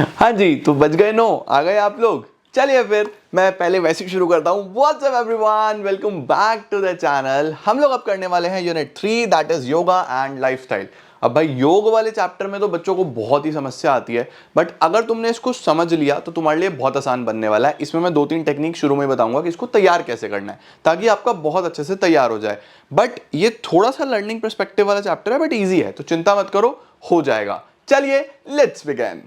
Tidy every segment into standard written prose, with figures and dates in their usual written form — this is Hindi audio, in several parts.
हाँ जी, तो बच गए नो, आ गए आप लोग। चलिए फिर मैं पहले वैसे ही शुरू करता हूँ। What's up everyone, welcome back to the channel. हम लोग अब करने वाले हैं unit 3, that is yoga and lifestyle. अब भाई योग वाले चैप्टर में तो बच्चों को बहुत ही समस्या आती है, बट अगर तुमने इसको समझ लिया तो तुम्हारे लिए बहुत आसान बनने वाला है। इसमें मैं 2-3 टेक्निक शुरू में बताऊंगा कि इसको तैयार कैसे करना है, ताकि आपका बहुत अच्छे से तैयार हो जाए। बट ये थोड़ा सा लर्निंग पर्सपेक्टिव वाला चैप्टर है, बट ईजी है, तो चिंता मत करो, हो जाएगा। चलिए लेट्स बिगिन।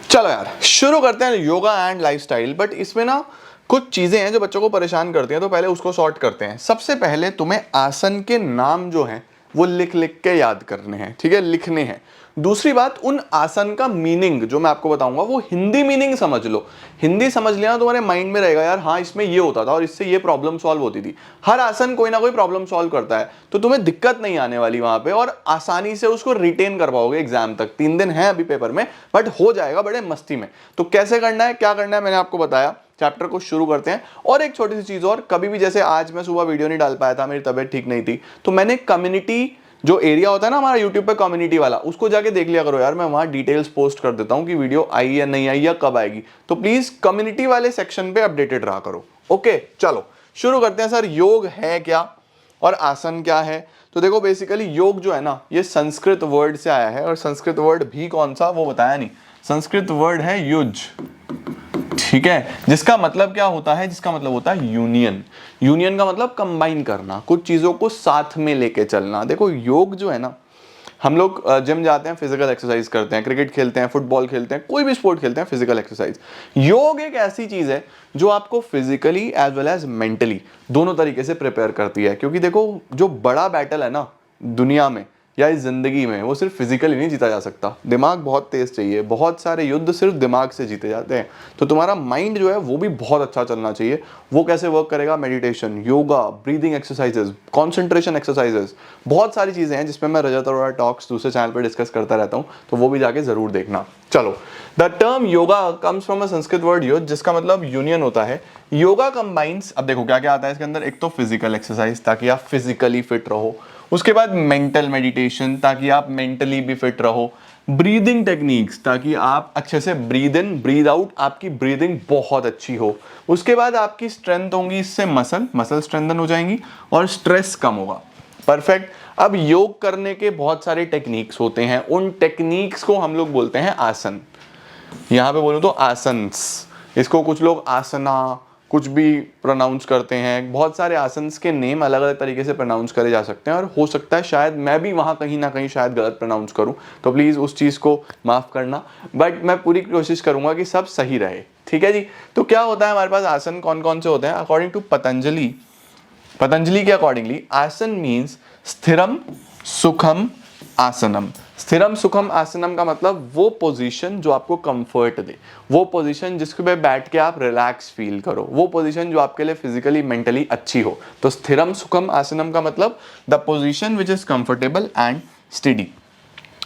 चलो यार शुरू करते हैं योगा एंड लाइफस्टाइल। बट इसमें ना कुछ चीजें हैं जो बच्चों को परेशान करती हैं, तो पहले उसको सॉर्ट करते हैं। सबसे पहले तुम्हें आसन के नाम जो हैं वो लिख लिख के याद करने हैं, ठीक है, लिखने हैं। दूसरी बात, उन आसन का मीनिंग जो मैं आपको बताऊंगा वो हिंदी मीनिंग समझ लो। हिंदी समझ लिया ना, तुम्हारे माइंड में रहेगा यार हाँ इसमें ये होता था और इससे ये प्रॉब्लम सॉल्व होती थी। हर आसन कोई ना कोई प्रॉब्लम सॉल्व करता है, तो तुम्हें दिक्कत नहीं आने वाली वहां पे, और आसानी से उसको रिटेन कर पाओगे एग्जाम तक। 3 दिन है अभी पेपर में, बट हो जाएगा बड़े मस्ती में। तो कैसे करना है, क्या करना है, मैंने आपको बताया। चैप्टर को शुरू करते हैं। और एक छोटी सी चीज और, कभी भी जैसे आज मैं सुबह वीडियो नहीं डाल पाया था, मेरी तबीयत ठीक नहीं थी, तो मैंने कम्युनिटी जो एरिया होता है ना हमारा यूट्यूब पे कम्युनिटी वाला, उसको जाके देख लिया करो यार। मैं वहां डिटेल्स पोस्ट कर देता हूं कि वीडियो आई या नहीं आई या कब आएगी, तो प्लीज कम्युनिटी वाले सेक्शन पे अपडेटेड रहा करो। ओके चलो शुरू करते हैं। सर योग है क्या और आसन क्या है? तो देखो बेसिकली योग जो है ना, ये संस्कृत वर्ड से आया है, और संस्कृत वर्ड भी कौन सा वो बताया नहीं। संस्कृत वर्ड है युज, ठीक है, जिसका मतलब क्या होता है, जिसका मतलब होता है यूनियन। यूनियन का मतलब कंबाइन करना, कुछ चीजों को साथ में लेके चलना। देखो योग जो है ना, हम लोग जिम जाते हैं, फिजिकल एक्सरसाइज करते हैं, क्रिकेट खेलते हैं, फुटबॉल खेलते हैं, कोई भी स्पोर्ट खेलते हैं, फिजिकल एक्सरसाइज। योग एक ऐसी चीज है जो आपको physically as well as mentally दोनों तरीके से प्रिपेयर करती है। क्योंकि देखो जो बड़ा बैटल है ना दुनिया में या इस जिंदगी में, वो सिर्फ फिजिकली नहीं जीता जा सकता। दिमाग बहुत तेज चाहिए, बहुत सारे युद्ध सिर्फ दिमाग से जीते जाते हैं। तो तुम्हारा माइंड जो है वो भी बहुत अच्छा चलना चाहिए। वो कैसे वर्क करेगा? Meditation, yoga, breathing exercises, concentration exercises, बहुत सारी चीजें हैं जिसमें मैं रजत अरोड़ा टॉक्स दूसरे चैनल पर डिस्कस करता रहता हूँ, तो वो भी जाके जरूर देखना। चलो, the term yoga comes from a Sanskrit word use, जिसका मतलब यूनियन होता है। योगा कंबाइंस, अब देखो क्या क्या आता है इसके अंदर। एक तो फिजिकल एक्सरसाइज ताकि आप फिजिकली फिट रहो, उसके बाद मेंटल मेडिटेशन ताकि आप मेंटली भी फिट रहो, ब्रीदिंग टेक्निक्स ताकि आप अच्छे से ब्रीद इन ब्रीद आउट, आपकी ब्रीदिंग बहुत अच्छी हो। उसके बाद आपकी स्ट्रेंथ होगी, इससे मसल स्ट्रेंथन हो जाएंगी और स्ट्रेस कम होगा। परफेक्ट। अब योग करने के बहुत सारे टेक्निक्स होते हैं, उन टेक्निक्स को हम लोग बोलते हैं आसन। यहां पे बोलूं तो आसन्स, इसको कुछ लोग आसना कुछ भी प्रोनाउंस करते हैं। बहुत सारे आसन्स के नेम अलग अलग तरीके से प्रोनाउंस करे जा सकते हैं, और हो सकता है शायद मैं भी वहां कहीं ना कहीं शायद गलत प्रोनाउंस करूं, तो प्लीज उस चीज को माफ करना। बट मैं पूरी कोशिश करूंगा कि सब सही रहे, ठीक है जी। तो क्या होता है हमारे पास, आसन कौन कौन से होते हैं अकॉर्डिंग टू पतंजलि के अकॉर्डिंगली? आसन मीन्स स्थिरम सुखम आसनम। स्थिरम सुखम आसनम का मतलब वो पोजीशन जो आपको कंफर्ट दे, वो पोजीशन जिसके पे बैठ के आप रिलैक्स फील करो, वो पोजीशन जो आपके लिए फिजिकली मेंटली अच्छी हो। तो स्थिरम सुखम आसनम का मतलब the position which is comfortable and steady.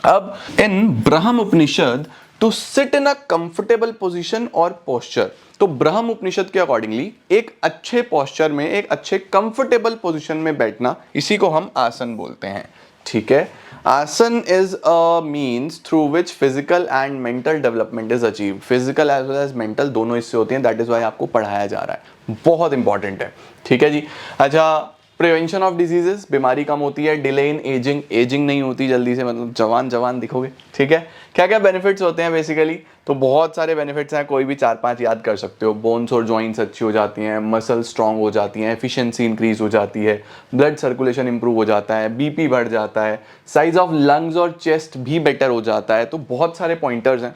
अब in Brahma Upanishad, to sit in a comfortable position और पोस्चर, तो ब्रह्म उपनिषद के अकॉर्डिंगली एक अच्छे पोस्चर में, एक अच्छे कंफर्टेबल पोजीशन में बैठना, इसी को हम आसन बोलते हैं, ठीक है। Asana is a means through which physical and mental development is achieve. Physical as well as mental दोनों इससे होती हैं, दैट इज वाई आपको पढ़ाया जा रहा है, बहुत इंपॉर्टेंट है, ठीक है जी। अच्छा, प्रिवेंशन ऑफ डिजीजेस, बीमारी कम होती है। डिले इन एजिंग, एजिंग नहीं होती जल्दी से, मतलब जवान दिखोगे, ठीक है। क्या क्या बेनिफिट्स होते हैं बेसिकली? तो बहुत सारे बेनिफिट्स हैं, कोई भी 4-5 याद कर सकते हो। बोन्स और जॉइंट्स अच्छी हो जाती हैं, मसल स्ट्रांग हो जाती हैं, एफिशिएंसी इंक्रीज हो जाती है, ब्लड सर्कुलेशन इंप्रूव हो जाता है, बीपी बढ़ जाता है, साइज ऑफ लंग्स और चेस्ट भी बेटर हो जाता है। तो बहुत सारे पॉइंटर्स हैं,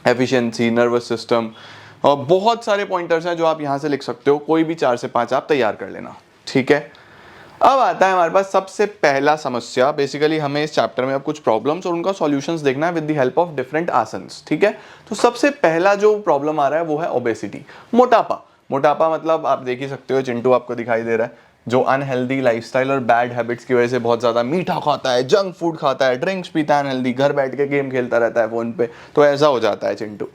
एफिशिएंसी, नर्वस सिस्टम, और बहुत सारे पॉइंटर्स हैं जो आप यहाँ से लिख सकते हो। कोई भी 4 से 5 आप तैयार कर लेना, ठीक है। अब आता है हमारे पास सबसे पहला समस्या। बेसिकली हमें इस चैप्टर में अब कुछ प्रॉब्लम्स और उनका सॉल्यूशंस देखना है with the help of different asanas, ठीक है। तो सबसे पहला जो प्रॉब्लम आ रहा है वो है ओबेसिटी, मोटापा। मोटापा मतलब आप देख ही सकते हो, चिंटू आपको दिखाई दे रहा है, जो अनहेल्दी लाइफस्टाइल और बैड हैबिट्स की वजह से बहुत ज़्यादा मीठा खाता है, जंक फूड खाता है, ड्रिंक्स पीता है अनहेल्दी, घर बैठ के गेम खेलता रहता है फ़ोन पे, तो ऐसा हो जाता है चिंटू,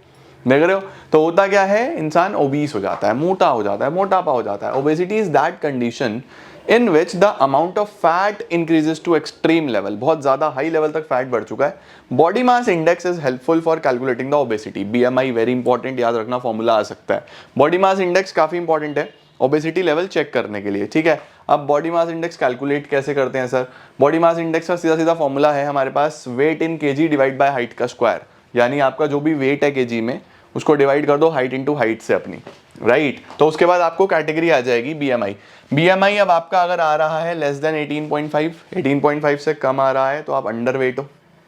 देख रहे हो? तो होता क्या है, इंसान ओबीस हो जाता है, मोटा हो जाता है, मोटापा हो जाता है। Obesity is that condition in which the amount of fat increases to extreme level, बहुत ज्यादा हाई लेवल तक फैट बढ़ चुका है। Body mass index is helpful for calculating the obesity. BMI very important, याद रखना, फॉर्मूला आ सकता है। बॉडी मास इंडेक्स काफी इंपॉर्टेंट है ओबेसिटी लेवल चेक करने के लिए, ठीक है। अब बॉडी मास इंडेक्स कैलकुलेट कैसे करते हैं सर? बॉडी मास इंडेक्स का सीधा सीधा फॉर्मूला है हमारे पास, weight in KG divide by height का स्क्वायर, यानी आपका जो भी वेट है केजी में उसको डिवाइड कर दो हाइट इंटू हाइट से अपनी, राइट। तो उसके बाद आपको कैटेगरी आ जाएगी बीएमआई। बीएमआई अब आपका अगर आ रहा है लेस देन 18.5, 18.5 से कम आ रहा है तो आप अंडर वेट हो,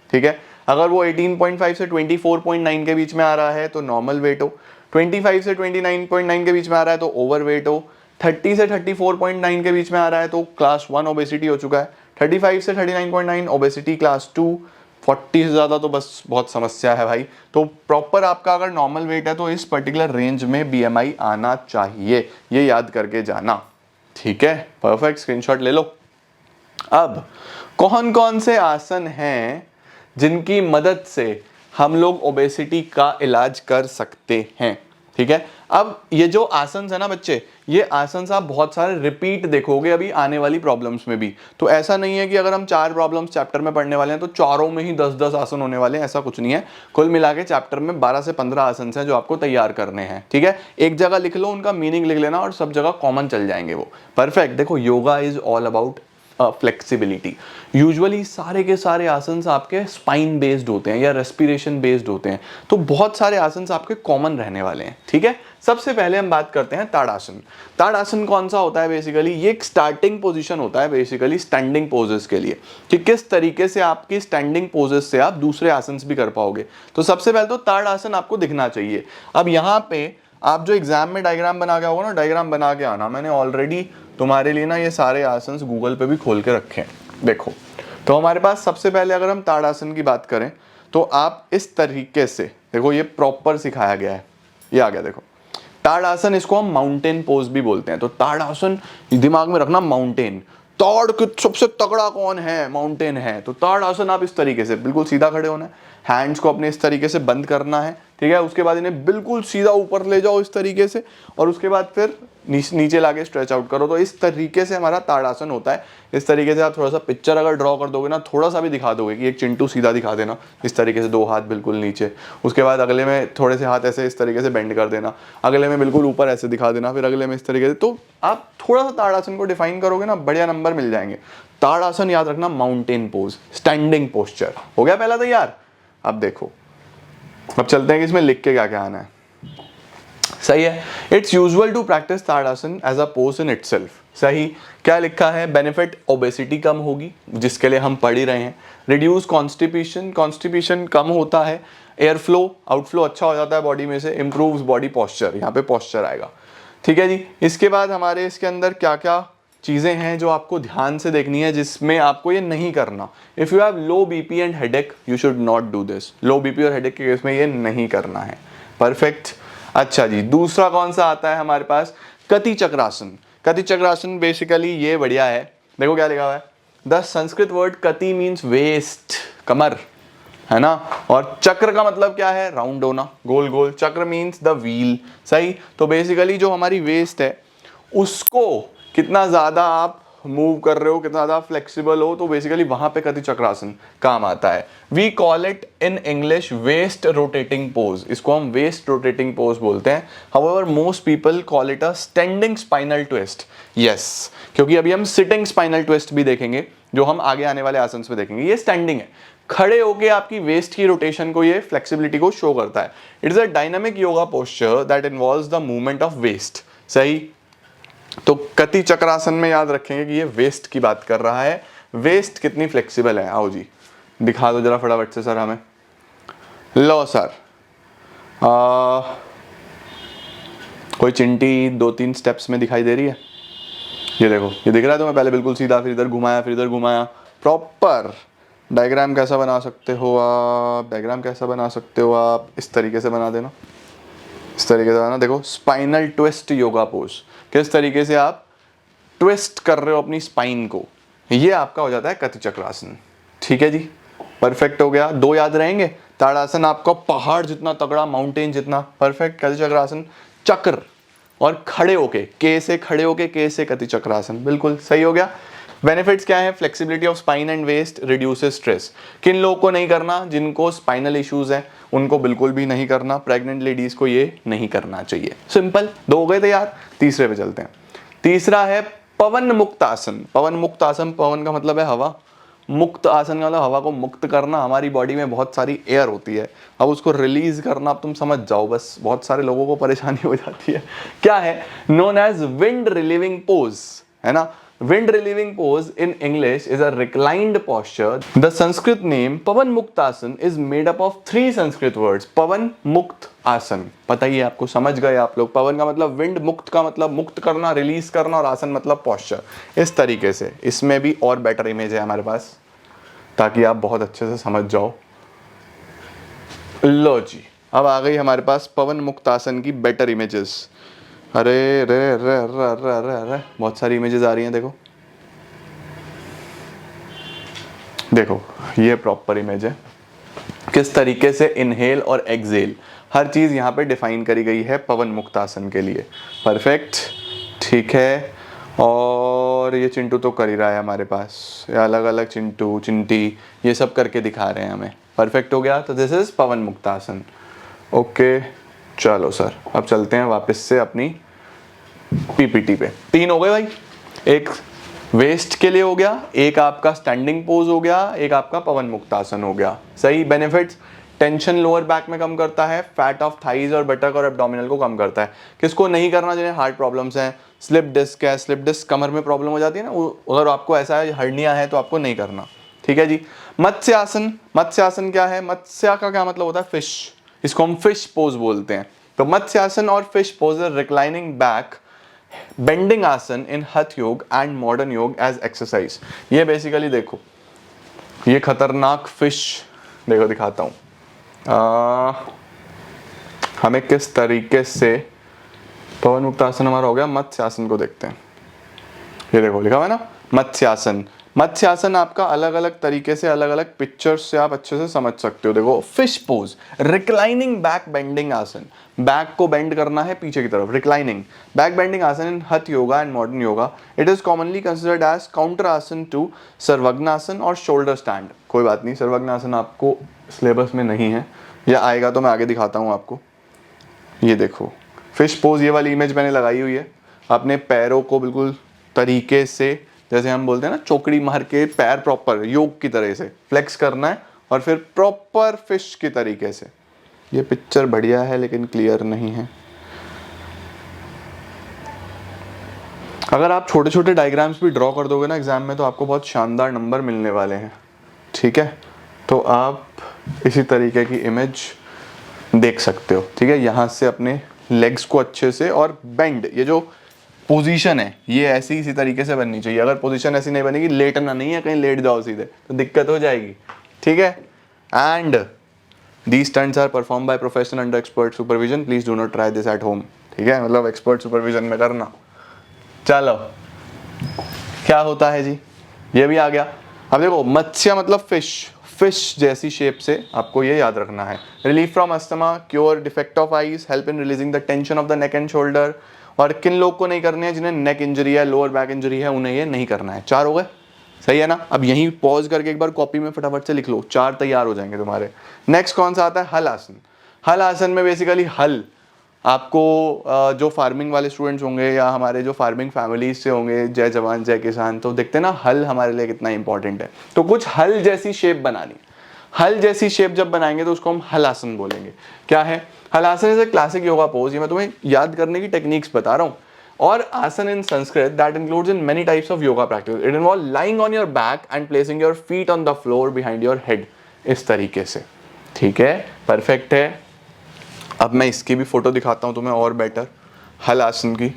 ठीक है। अगर वो 18.5 से 24.9 के बीच में आ रहा है तो नॉर्मल वेट हो, 25 से 29.9 के बीच में आ रहा है तो ओवर वेट हो, 30 से 34.9 के बीच में आ रहा है तो क्लास 1 ओबेसिटी हो चुका है, 35 से 39.9 ओबेसिटी क्लास 2, 40 से ज़्यादा तो बस बहुत समस्या है भाई। तो प्रॉपर आपका अगर नॉर्मल वेट है तो इस पर्टिकुलर रेंज में बीएमआई आना चाहिए, ये याद करके जाना, ठीक है। परफेक्ट, स्क्रीनशॉट ले लो। अब कौन कौन से आसन हैं जिनकी मदद से हम लोग ओबेसिटी का इलाज कर सकते हैं, ठीक है। अब ये जो आसन है ना बच्चे, ये आसन आप बहुत सारे रिपीट देखोगे अभी आने वाली प्रॉब्लम्स में भी। तो ऐसा नहीं है कि अगर हम 4 प्रॉब्लम्स चैप्टर में पढ़ने वाले हैं तो चारों में ही 10-10 आसन होने वाले हैं, ऐसा कुछ नहीं है। कुल मिला के चैप्टर में 12 से 15 आसन हैं जो आपको तैयार करने हैं, ठीक है। एक जगह लिख लो, उनका मीनिंग लिख लेना और सब जगह कॉमन चल जाएंगे वो। परफेक्ट। देखो, yoga is all about flexibility. Usually सारे के सारे आसन आपके स्पाइन बेस्ड होते हैं या रेस्पिरेशन बेस्ड होते हैं, तो बहुत सारे आसन आपके कॉमन रहने वाले हैं, ठीक है। सबसे पहले हम बात करते हैं ताड़ासन। ताड़ासन कौन सा होता है? बेसिकली ये एक स्टार्टिंग पोजीशन होता है बेसिकली स्टैंडिंग पोजेस के लिए, कि किस तरीके से आपकी स्टैंडिंग पोजेस से आप दूसरे आसन भी कर पाओगे। तो सबसे पहले तो ताड़ासन आपको दिखना चाहिए। अब यहाँ पे आप जो एग्जाम में डायग्राम बना के आओगे ना, डायग्राम बना के आना। मैंने ऑलरेडी तुम्हारे लिए ना ये सारे आसन गूगल पे भी खोल के रखे हैं, देखो। तो हमारे पास सबसे पहले अगर हम ताड़ासन की बात करें तो आप इस तरीके से देखो, ये प्रॉपर सिखाया गया है, ये आ गया देखो ताड़ासन। इसको हम माउंटेन पोज भी बोलते हैं। तो ताड़ासन दिमाग में रखना, माउंटेन, ताड़ सबसे तगड़ा कौन है? माउंटेन है। तो ताड़ासन आप इस तरीके से बिल्कुल सीधा खड़े होना है, हैंड्स को अपने इस तरीके से बंद करना है, ठीक है। उसके बाद इन्हें बिल्कुल सीधा ऊपर ले जाओ इस तरीके से, और उसके बाद फिर नीचे लाके स्ट्रेच आउट करो। तो इस तरीके से हमारा ताड़ासन होता है। इस तरीके से आप थोड़ा सा पिक्चर अगर ड्रॉ कर दोगे ना, थोड़ा सा भी दिखा दोगे कि एक चिंटू सीधा दिखा देना इस तरीके से, 2 हाथ बिल्कुल नीचे, उसके बाद अगले में थोड़े से हाथ ऐसे इस तरीके से बेंड कर देना, अगले में बिल्कुल ऊपर ऐसे दिखा देना, फिर अगले में इस तरीके से। तो आप थोड़ा सा ताड़ासन को डिफाइन करोगे ना, बढ़िया नंबर मिल जाएंगे। ताड़ासन याद रखना, माउंटेन पोज, स्टैंडिंग पोस्चर। हो गया पहला तैयार। अब देखो, अब चलते हैं कि इसमें लिख के क्या क्या आना है। सही है। It's usual to practise Tadasana as a pose in itself. सही। क्या लिखा है? बेनिफिट, ओबेसिटी कम होगी, जिसके लिए हम पढ़ ही रहे हैं। रिड्यूस कॉन्स्टिपेशन, कॉन्स्टिपेशन कम होता है। एयर फ्लो, आउटफ्लो अच्छा हो जाता है बॉडी में से। इम्प्रूव्स बॉडी पॉस्चर, यहाँ पे पॉस्चर आएगा, ठीक है जी। इसके बाद हमारे इसके अंदर क्या क्या चीज़ें हैं जो आपको ध्यान से देखनी है, जिसमें आपको ये नहीं करना। If you have low BP and headache, you should not do this. Low BP और हेडेक के केस में ये नहीं करना है। परफेक्ट। अच्छा जी, दूसरा कौन सा आता है हमारे पास? कति चक्रासन। कति चक्रासन बेसिकली ये बढ़िया है। देखो क्या लिखा हुआ है, द संस्कृत वर्ड कति मीन्स वेस्ट, कमर, है ना। और चक्र का मतलब क्या है? राउंड होना, गोल गोल। चक्र मीन्स द व्हील। सही। तो बेसिकली जो हमारी वेस्ट है उसको कितना ज़्यादा आप मूव कर रहे हो, कितना ज़्यादा फ्लेक्सिबल हो, तो बेसिकली वहाँ पे कति चक्रासन काम आता है। We call it in English waist rotating pose. इसको हम वेस्ट रोटेटिंग पोज बोलते हैं। However most people call it a standing spinal twist. Yes, क्योंकि अभी हम सिटिंग स्पाइनल ट्विस्ट भी देखेंगे, जो हम आगे आने वाले आसन में देखेंगे। ये स्टैंडिंग है, खड़े होके आपकी वेस्ट की रोटेशन को, ये फ्लेक्सिबिलिटी को शो करता है। It is a dynamic yoga posture that involves the movement of waist. सही। तो कति चक्रासन में याद रखेंगे कि ये वेस्ट की बात कर रहा है। वेस्ट कितनी फ्लेक्सिबल है, आओ जी दिखा दो जरा फटाफट से सर हमें। लो सर, कोई चिंटी 2-3 स्टेप्स में दिखाई दे रही है? ये देखो, ये दिख रहा है तुम्हें? पहले बिल्कुल सीधा, फिर इधर घुमाया, फिर इधर घुमाया। प्रॉपर डायग्राम कैसा बना सकते हो आप? डायग्राम कैसा बना सकते हो आप? इस तरीके से बना देना, इस तरीके से बना। देखो, स्पाइनल ट्विस्ट योगा पोज, किस तरीके से आप ट्विस्ट कर रहे हो अपनी स्पाइन को, ये आपका हो जाता है कति चक्रासन। ठीक है जी, परफेक्ट हो गया। 2 याद रहेंगे। ताड़ासन आपका पहाड़ जितना तगड़ा, माउंटेन जितना। परफेक्ट। कति चक्रासन चक्र, और खड़े होके, के से खड़े होके, के से कति चक्रासन, बिल्कुल सही हो गया। बेनिफिट्स क्या है? Flexibility of spine and waist, reduces stress. किन लोगों को नहीं करना? जिनको स्पाइनल इश्यूज है उनको बिल्कुल भी नहीं करना। प्रेग्नेंट लेडीज को ये नहीं करना चाहिए। सिंपल। 2 हो गए तैयार। तीसरे पे चलते हैं। तीसरा है पवन मुक्त आसन। पवन मुक्त आसन, पवन का मतलब है हवा, मुक्त आसन का मतलब हवा को मुक्त करना। हमारी बॉडी में बहुत सारी एयर होती है, अब उसको रिलीज करना। अब तुम समझ जाओ बस, बहुत सारे लोगों को परेशानी हो जाती है। क्या है? Known as wind relieving pose, है ना। Wind relieving pose in English is a reclined posture. The Sanskrit name Pavan Muktasan is made up of 3 Sanskrit words. पवन मुक्त आसन, पता ही है आपको, समझ गए आप लोग। पवन का मतलब विंड, मुक्त का मतलब मुक्त करना, रिलीज करना, और आसन मतलब पॉस्चर। इस तरीके से इसमें भी और बेटर इमेज है हमारे पास, ताकि आप बहुत अच्छे से समझ जाओ। लो जी, अब आ गई हमारे पास पवन मुक्त आसन की बेटर इमेजेस। अरे रे रे रे रे रे रे, बहुत सारी इमेजेस आ रही हैं। देखो देखो, ये प्रॉपर इमेज है। किस तरीके से इनहेल और एक्सहेल, हर चीज यहाँ पे डिफाइन करी गई है पवन मुक्त आसन के लिए। परफेक्ट, ठीक है। और ये चिंटू तो कर ही रहा है हमारे पास, ये अलग अलग चिंटू चिंटी ये सब करके दिखा रहे हैं हमें। परफेक्ट हो गया। तो दिस इज पवन मुक्त आसन। ओके, चलो सर, अब चलते हैं वापस से अपनी पीपीटी पे। 3 हो गए भाई। एक वेस्ट के लिए हो गया, एक आपका स्टैंडिंग पोज हो गया, एक आपका पवन मुक्त आसन हो गया। सही। बेनिफिट्स, टेंशन लोअर बैक में कम करता है, फैट ऑफ थाइज और बटक और एब्डोमिनल को कम करता है। किसको नहीं करना? जिन्हें हार्ट प्रॉब्लम्स हैं, स्लिप डिस्क है, स्लिप डिस्क कमर में प्रॉब्लम हो जाती है ना, अगर आपको ऐसा है हर्निया है तो आपको नहीं करना। ठीक है जी। मत्स्य आसन। मत्स्य आसन क्या है? मत्स्य का क्या मतलब होता है? फिश। इसको हम फिश पोज बोलते हैं। तो मत्स्य आसन और fish pose, reclining back, bending asana in hatha yoga and modern योग एज एक्सरसाइज। ये बेसिकली देखो, ये खतरनाक फिश, देखो दिखाता हूं हमें किस तरीके से। पवन मुक्त आसन हमारा हो गया। मत्स्य आसन को देखते हैं। ये देखो लिखा हुआ है ना, मत्स्य आसन। मत्स्य आसन आपका अलग अलग तरीके से, अलग अलग पिक्चर्स से आप अच्छे से समझ सकते हो। देखो, fish pose, reclining back bending आसन, बैक को बेंड करना है पीछे की तरफ, reclining back bending asana in hatha yoga and modern yoga. It is commonly considered as counter asana to Sarvangasana और शोल्डर स्टैंड। कोई बात नहीं, सर्वग्नासन आपको सिलेबस में नहीं है, या आएगा तो मैं आगे दिखाता हूँ आपको। ये देखो फिश पोज, ये वाली इमेज मैंने लगाई हुई है। अपने पैरों को बिल्कुल तरीके से, जैसे हम बोलते हैं ना, चौकड़ी मार के पैर प्रॉपर योग की तरह से फ्लेक्स करना है, और फिर प्रॉपर फिश की तरीके से। ये पिक्चर बढ़िया है लेकिन क्लियर नहीं है। अगर आप छोटे छोटे डायग्राम्स भी ड्रॉ कर दोगे ना एग्जाम में, तो आपको बहुत शानदार नंबर मिलने वाले हैं। ठीक है, तो आप इसी तरीके की इमेज देख सकते हो। ठीक है, यहाँ से अपने लेग्स को अच्छे से, और बेंड, ये जो पोजीशन है ये ऐसी इसी तरीके से बननी चाहिए। अगर पोजीशन ऐसी नहीं बनेगी, लेटना नहीं है, कहीं लेट जाओ सीधे तो दिक्कत हो जाएगी। ठीक है। And these stunts are perform by professional under expert supervision, please do not try this at home. ठीक है, मतलब एक्सपर्ट सुपरविजन में करना। चलो, क्या होता है जी, ये भी आ गया। अब देखो, मत्स्य मतलब फिश, फिश जैसी शेप से आपको ये याद रखना है। Relief from asthma, cure defect of eyes, help in releasing the tension of the neck and shoulder. और किन लोग को नहीं करने हैं? जिन्हें नेक इंजरी है, लोअर बैक इंजरी है, उन्हें ये नहीं करना है। 4 हो गए, सही है ना। अब यहीं पॉज करके एक बार कॉपी में फटाफट से लिख लो, 4 तैयार हो जाएंगे तुम्हारे। नेक्स्ट कौन सा आता है? हल आसन। हल आसन में बेसिकली हल, आपको जो फार्मिंग वाले स्टूडेंट्स होंगे या हमारे जो फार्मिंग फैमिलीज से होंगे, जय जवान जय किसान, तो देखते ना हल हमारे लिए कितना इंपॉर्टेंट है। तो कुछ हल जैसी शेप बनानी। हल जैसी शेप जब बनाएंगे तो उसको हम हलासन बोलेंगे। क्या है? Halasana is a classic yoga pose. ये मैं तुम्हें याद करने की टेक्निक्स बता रहा हूँ। और asana in Sanskrit that includes in many types of yoga practice. It involve lying on your back and placing your feet on the floor behind your head, इस तरीके से। ठीक है, परफेक्ट है। अब मैं इसकी भी फोटो दिखाता हूँ तुम्हें और बेटर, हलासन की।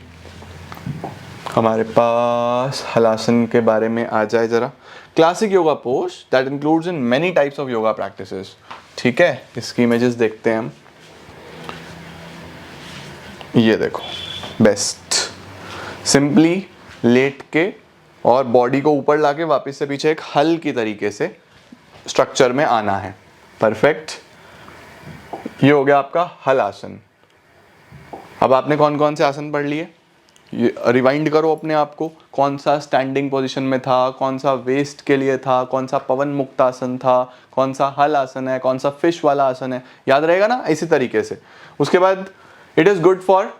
हमारे पास हलासन के बारे में आ जाए जरा। Classic yoga pose that includes in many types of yoga practices. ठीक है, इसकी इमेजेस देखते हैं हम। ये देखो, बेस्ट, सिंपली लेट के और बॉडी को ऊपर लाके वापस से पीछे एक हल की तरीके से स्ट्रक्चर में आना है। परफेक्ट। ये हो गया आपका हल आसन। अब आपने कौन कौन से आसन पढ़ लिए, ये रिवाइंड करो अपने आप को, कौन सा स्टैंडिंग पोजीशन में था, कौन सा वेस्ट के लिए था, कौन सा पवन मुक्त आसन था, कौन सा हल आसन है, कौन सा फिश वाला आसन है, याद रहेगा ना इसी तरीके से। उसके बाद it is good for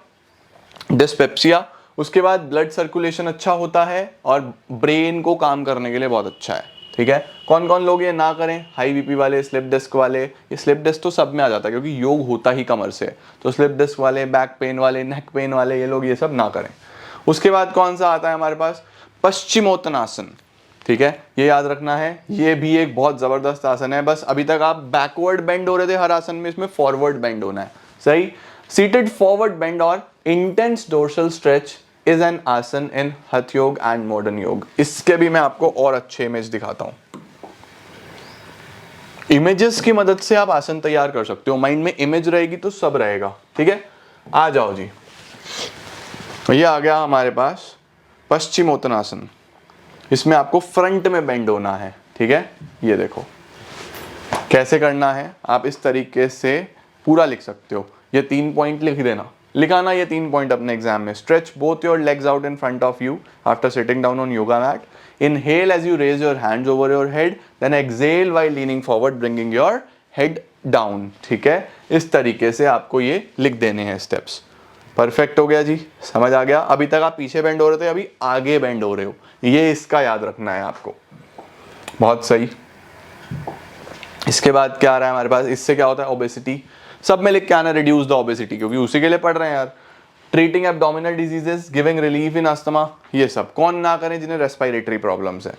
dyspepsia, उसके बाद ब्लड सर्कुलेशन अच्छा होता है और ब्रेन को काम करने के लिए बहुत अच्छा है। ठीक है, कौन कौन लोग ये ना करें, हाई बीपी वाले, स्लिप डिस्क वाले, ये स्लिप डिस्क तो सब में आ जाता है क्योंकि योग होता ही कमर से, तो स्लिप डिस्क वाले, बैक पेन वाले, नेक पेन वाले, ये लोग ये सब ना करें। उसके बाद कौन सा आता है हमारे पास, पश्चिमोत्तानासन। ठीक है, ये याद रखना है, ये भी एक बहुत जबरदस्त आसन है। बस अभी तक आप बैकवर्ड बेंड हो रहे थे हर आसन में, इसमें फॉरवर्ड बेंड होना है। सही, सीटेड फॉरवर्ड बेंड और intense dorsal stretch is an asana in hatha yoga and modern योग। इसके भी मैं आपको और अच्छे इमेज दिखाता हूं। इमेजेस की मदद से आप आसन तैयार कर सकते हो, माइंड में इमेज रहेगी तो सब रहेगा। ठीक है, आ जाओ जी, ये आ गया हमारे पास पश्चिमोत्तानासन। इसमें आपको फ्रंट में बेंड होना है। ठीक है, ये देखो कैसे करना है, आप इस तरीके से पूरा लिख सकते हो। ये 3 पॉइंट लिख देना, लिखाना ये 3 पॉइंट अपने एग्जाम में। Stretch both your legs out in front of you after sitting down on yoga mat. Inhale as you raise your hands over your head, then exhale while leaning forward, bringing your head down. ठीक है, इस तरीके से आपको ये लिख देने हैं स्टेप्स। परफेक्ट हो गया जी, समझ आ गया। अभी तक आप पीछे बेंड हो रहे थे, अभी आगे बेंड हो रहे हो, ये इसका याद रखना है आपको। बहुत सही। इसके बाद क्या आ रहा है हमारे पास, इससे क्या होता है, ओबेसिटी। सब में लिख के आना रिड्यूस द ओबेसिटी, क्योंकि उसी के लिए पढ़ रहे हैं यार। Treating abdominal diseases, giving relief in asthma, ये सब कौन ना करें जिन्हें रेस्पिरेटरी प्रॉब्लम्स है।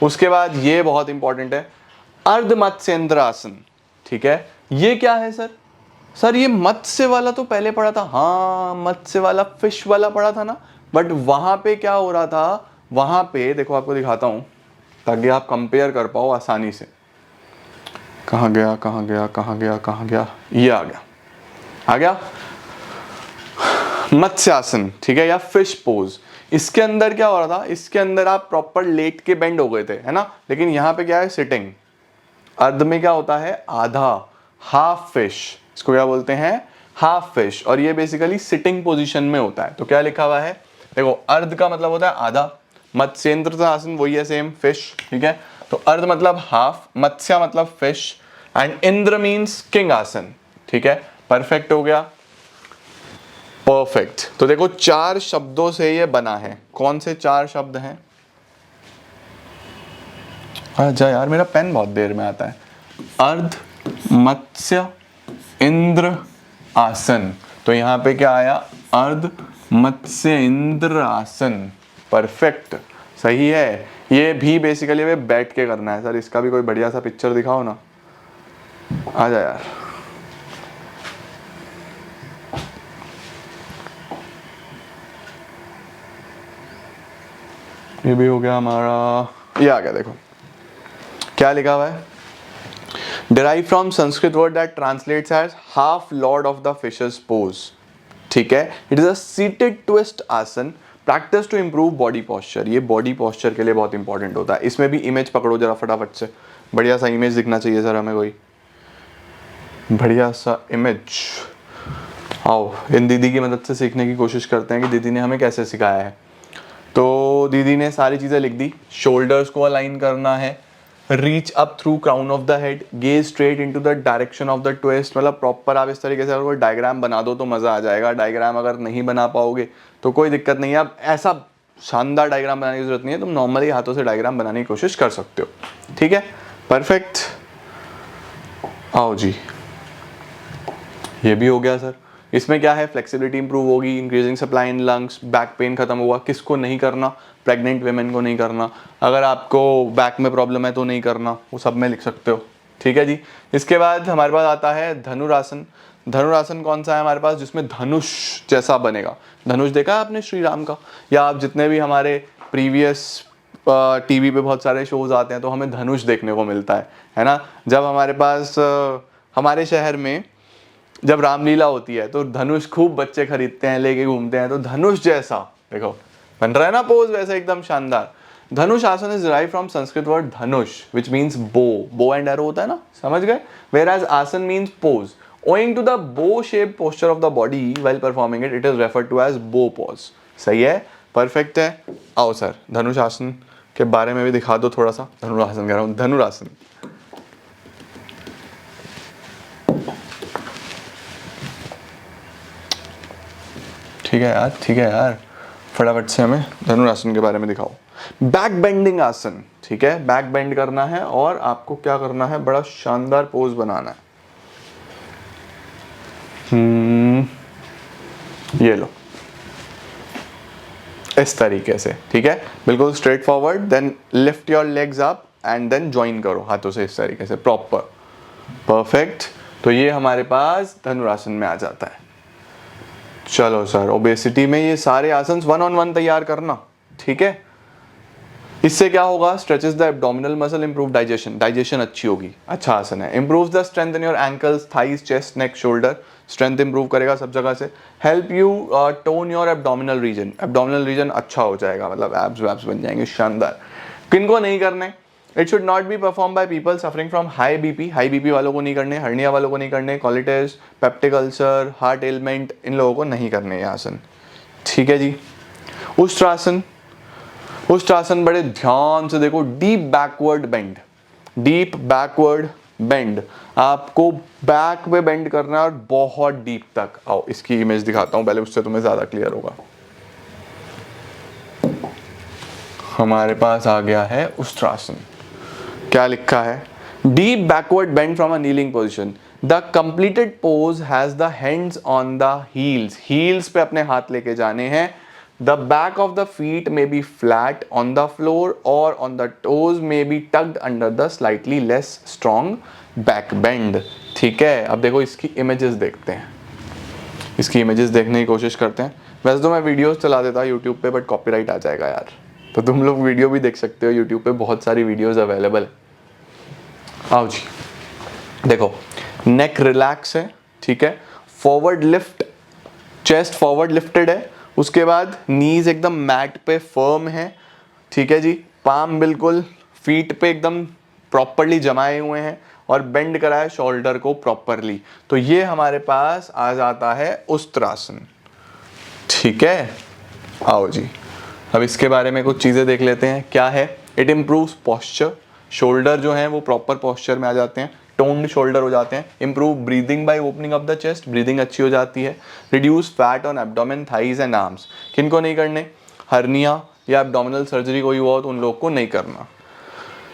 उसके बाद ये बहुत इंपॉर्टेंट है, अर्ध मत्स्येंद्र आसन। ठीक है, ये क्या है सर, सर ये मत्स्य वाला तो पहले पढ़ा था। हाँ, मत्स्य वाला फिश वाला पढ़ा था ना, बट वहां पे क्या हो रहा था, वहां पे देखो आपको दिखाता हूं ताकि आप कंपेयर कर पाओ आसानी से। कहाँ गया कहाँ गया कहाँ गया कहाँ गया, ये आ गया, आ गया मत्स्यासन। ठीक है, या फिश पोज। इसके अंदर क्या हो रहा था, इसके अंदर आप प्रॉपर लेट के बेंड हो गए थे, है ना, लेकिन यहां पे क्या है, सिटिंग। अर्ध में क्या होता है, आधा, हाफ फिश, इसको क्या बोलते हैं, हाफ फिश, और ये बेसिकली सिटिंग पोजीशन में होता है। तो क्या लिखा हुआ है, देखो अर्ध का मतलब होता है आधा, मत्स्येंद्र आसन वही है सेम, फिश। ठीक है, तो अर्ध मतलब हाफ, मत्स्य मतलब fish, and Indra means king आसन। ठीक है, परफेक्ट हो गया, परफेक्ट। तो देखो 4 शब्दों से ये बना है। कौन से 4 शब्द हैं, अच्छा यार मेरा पेन बहुत देर में आता है। अर्ध, मत्स्य, इंद्र, आसन। तो यहां पे क्या आया, अर्ध मत्स्य इंद्र आसन। परफेक्ट, सही है। ये भी बेसिकली वे बैठ के करना है सर। इसका भी कोई बढ़िया सा पिक्चर दिखाओ ना, आ जा यार। ये भी हो गया हमारा, ये आ गया। देखो क्या लिखा हुआ है, derive from Sanskrit word that translates as half lord of the fishes pose. ठीक है, it is a seated twist asana, practice to improve body posture. ये बॉडी पॉस्चर के लिए बहुत इंपॉर्टेंट होता है। इसमें भी इमेज पकड़ो जरा फटाफट से, बढ़िया सा इमेज दिखना चाहिए सर हमें, कोई बढ़िया सा इमेज। आओ इन दीदी की मदद से सीखने की कोशिश करते हैं कि दीदी ने हमें कैसे सिखाया है। तो दीदी ने सारी चीज़ें लिख दी। शोल्डर्स को अलाइन करना है, reach up through crown of the head, gauge straight into the direction of the twist. मतलब प्रॉपर आप इस तरीके से अगर कोई डायग्राम बना दो तो मज़ा आ जाएगा। डायग्राम अगर नहीं बना पाओगे तो कोई दिक्कत नहीं है, आप ऐसा शानदार डायग्राम बनाने की जरूरत नहीं है, तुम नॉर्मली हाथों से डायग्राम बनाने की कोशिश कर सकते हो। ठीक है, परफेक्ट। आओ जी, ये भी हो गया सर। इसमें क्या है, फ्लेक्सिबिलिटी इंप्रूव होगी, increasing supply in lungs, back pain खत्म हुआ। किसको नहीं करना, प्रेग्नेंट वेमेन को नहीं करना, अगर आपको बैक में प्रॉब्लम है तो नहीं करना, वो सब में लिख सकते हो। ठीक है जी। इसके बाद हमारे पास आता है धनुरासन। धनुरासन कौन सा है हमारे पास, जिसमें धनुष जैसा बनेगा। धनुष देखा है आपने श्री राम का, या आप जितने भी हमारे प्रीवियस टीवी पे बहुत सारे शोज आते हैं तो हमें धनुष देखने को मिलता है ना। जब हमारे पास हमारे शहर में जब रामलीला होती है तो धनुष खूब बच्चे खरीदते हैं, लेके घूमते हैं। तो धनुष जैसा देखो बन रहा है ना पोज, वैसे एकदम शानदार। धनुष आसन is derived from Sanskrit word Dhanush which means बो, बो एंड एरो होता है ना, समझ गए। वेयर एज आसन means pose, Owing to the bow shaped posture of the body while performing it is referred to as bow pose. सही है, परफेक्ट है। आओ सर धनुरासन के बारे में भी दिखा दो थोड़ा सा। धनुरासन कह रहा हूँ, धनुरासन। ठीक है यार, ठीक है यार, फटाफट से हमें धनुरासन के बारे में दिखाओ। बैक बेंडिंग आसन, ठीक है, बैक बेंड करना है और आपको क्या करना है, बड़ा शानदार पोज बनाना है। ये लो इस तरीके से, ठीक है, बिल्कुल straight forward, then lift your legs up and then join करो हाथों से इस तरीके से, प्रॉपर, परफेक्ट। तो ये हमारे पास धनुरासन में आ जाता है। चलो सर, ओबेसिटी में ये सारे आसन 1 on 1 तैयार करना, ठीक है। इससे क्या होगा, stretches the abdominal muscle, improve digestion, digestion अच्छी होगी, अच्छा आसन है। Improve the strength in your ankles, thighs, chest, neck, shoulder, strength improve करेगा सब जगह से। Help you tone your abdominal region, abdominal region अच्छा हो जाएगा, मतलब एब्स वैब्स बन जाएंगे शानदार। किनको नहीं करने, it should not be perform by people suffering from high BP, high BP वालों को नहीं करने, हर्निया वालों को नहीं करने, कॉलिटिस, पेप्टिक अल्सर, हार्ट एलिमेंट, इन लोगों को नहीं करने ये आसन, ठीक है जी। उष्ट्रासन, उष्ट्रासन बड़े ध्यान से देखो, deep backward bend, deep backward bend, आपको बैक पे बेंड करना है और बहुत डीप तक। आओ इसकी इमेज दिखाता हूं पहले, उससे तुम्हें ज्यादा क्लियर होगा। हमारे पास आ गया है उष्ट्रासन, क्या लिखा है, deep backward bend from a kneeling position, the completed pose has the hands on the heels, heels पे अपने हाथ लेके जाने हैं। The back of the feet may be flat on the floor or on the toes may be tucked under the slightly less strong back bend, ठीक है। अब देखो इसकी इमेजेस देखते हैं, इसकी इमेजेस देखने की कोशिश करते हैं। वैसे तो मैं वीडियोस चला देता यूट्यूब पे, बट कॉपीराइट आ जाएगा यार, तो तुम लोग वीडियो भी देख सकते हो यूट्यूब पे, बहुत सारी वीडियोस अवेलेबल। आओ जी, देखो नेक रिलैक्स है, ठीक है, forward lift, chest forward lifted है, उसके बाद नीज एकदम मैट पे फर्म है, ठीक है जी, पाम बिल्कुल फीट पे एकदम प्रॉपरली जमाए हुए हैं और बेंड करा है शोल्डर को प्रॉपरली। तो ये हमारे पास आ जाता है उष्ट्रासन, ठीक है। आओ जी, अब इसके बारे में कुछ चीजें देख लेते हैं, क्या है। इट इम्प्रूव्स पोस्चर, शोल्डर जो है वो प्रॉपर पोस्चर में आ जाते हैं, टोन्ड शोल्डर हो जाते हैं। Improve breathing by opening of the chest, breathing अच्छी हो जाती है। Reduce fat on abdomen, thighs and arms, किनको नहीं करने, हर्निया या एब्डोमिनल सर्जरी कोई हुआ हो तो उन लोग को नहीं करना।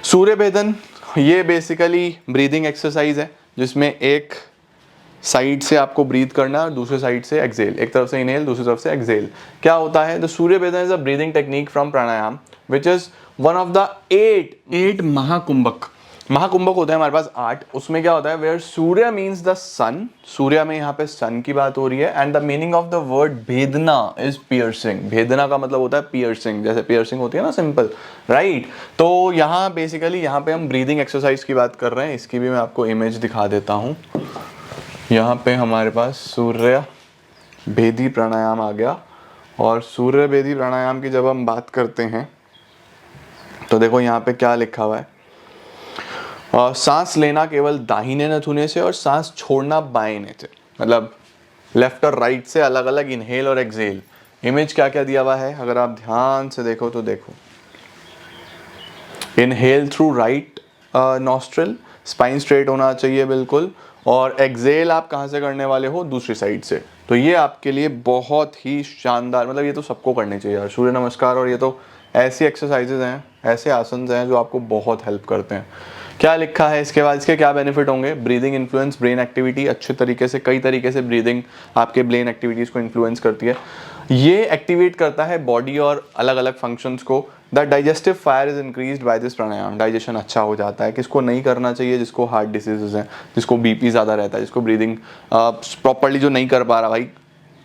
सूर्य भेदन, ये बेसिकली ब्रीदिंग एक्सरसाइज है जिसमें एक साइड से आपको ब्रीथ करना है और दूसरे साइड से एक्सेल, एक तरफ से इनहेल दूसरी तरफ से एक्सेल। क्या होता है, the Surya Bhedan is a breathing technique from pranayama which is one of the 8 महाकुंभक, महाकुंभक होते हैं हमारे पास 8। उसमें क्या होता है, where Surya means the sun, सूर्य में यहाँ पे सन की बात हो रही है, and the meaning of the word bhedana is piercing, भेदना का मतलब होता है पियर्सिंग, जैसे पियर्सिंग होती है ना सिंपल, राइट। तो यहाँ बेसिकली यहाँ पे हम ब्रीदिंग एक्सरसाइज की बात कर रहे हैं, इसकी भी मैं आपको इमेज दिखा देता हूँ। यहाँ पे हमारे पास सूर्य भेदी प्राणायाम आ गया, और सूर्य भेदी प्राणायाम की जब हम बात करते हैं तो देखो यहाँ पे क्या लिखा हुआ है, सांस लेना केवल दाहिने नथुने से और सांस छोड़ना बाएं ने से, मतलब लेफ्ट और राइट से अलग अलग इनहेल और एक्सेल। इमेज क्या क्या दिया हुआ है अगर आप ध्यान से देखो तो देखो, inhale through right nostril, spine straight होना चाहिए बिल्कुल, और एक्सेल आप कहाँ से करने वाले हो, दूसरी साइड से। तो ये आपके लिए बहुत ही शानदार, मतलब ये तो सबको करने चाहिए यार, सूर्य नमस्कार। और ये तो ऐसी एक्सरसाइजेज हैं, ऐसे आसन हैं जो आपको बहुत हेल्प करते हैं। क्या लिखा है इसके बाद, इसके क्या बेनिफिट होंगे, ब्रीदिंग इन्फ्लुएंस ब्रेन एक्टिविटी, अच्छे तरीके से कई तरीके से ब्रीदिंग आपके ब्रेन एक्टिविटीज़ को इन्फ्लुएंस करती है। ये एक्टिवेट करता है बॉडी और अलग अलग फंक्शंस को। The digestive fire is increased by this pranayama, digestion अच्छा हो जाता है। किसको नहीं करना चाहिए, जिसको हार्ट डिसीजेज हैं, जिसको बीपी ज़्यादा रहता है, जिसको ब्रीदिंग प्रॉपरली जो नहीं कर पा रहा, भाई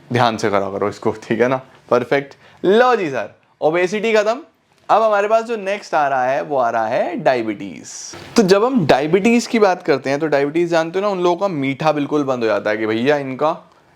ध्यान से करा करो इसको, ठीक है ना, परफेक्ट। लो जी सर, ओबेसिटी खत्म। अब हमारे पास जो नेक्स्ट आ रहा है वो आ रहा है डायबिटीज। तो जब हम डायबिटीज की बात करते हैं तो डायबिटीज जानते हो ना, उन लोगों का मीठा बिल्कुल बंद हो जाता है कि भैया इनका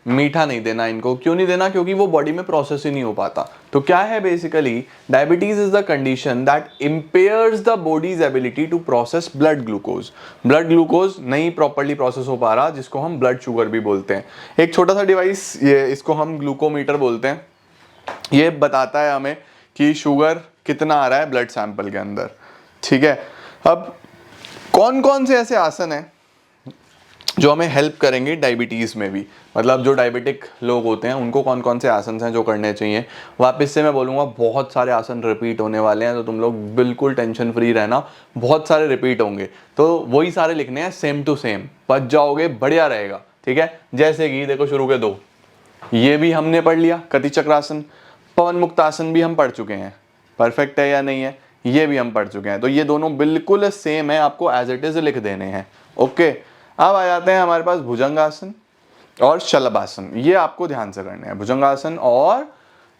मीठा नहीं देना इनको। क्यों नहीं देना? क्योंकि वो बॉडी में प्रोसेस ही नहीं हो पाता। तो क्या है basically, diabetes is the condition that impairs the body's ability to process blood glucose. Blood glucose नहीं प्रॉपर्ली प्रोसेस हो पा रहा, जिसको हम ब्लड शुगर भी बोलते हैं। एक छोटा सा डिवाइस, ये इसको हम ग्लूकोमीटर बोलते हैं, ये बताता है हमें कि शुगर कितना आ रहा है ब्लड सैंपल के अंदर। ठीक है, अब कौन कौन से ऐसे आसन हैं जो हमें हेल्प करेंगे डायबिटीज़ में भी, मतलब जो डायबिटिक लोग होते हैं उनको कौन कौन से आसन हैं जो करने चाहिए। वापस से मैं बोलूँगा, बहुत सारे आसन रिपीट होने वाले हैं, तो तुम लोग बिल्कुल टेंशन फ्री रहना, बहुत सारे रिपीट होंगे, तो वही सारे लिखने हैं सेम टू सेम, बच जाओगे बढ़िया रहेगा। ठीक है, जैसे कि देखो शुरू के दो, ये भी हमने पढ़ लिया, कति चक्रासन। पवन मुक्तासन भी हम पढ़ चुके हैं, परफेक्ट है या नहीं है, ये भी हम पढ़ चुके हैं। तो ये दोनों बिल्कुल सेम है, आपको एज इट इज लिख देने हैं। ओके, अब आ जाते हैं हमारे पास भुजंगासन और शलभासन। ये आपको ध्यान से करने हैं, भुजंगासन और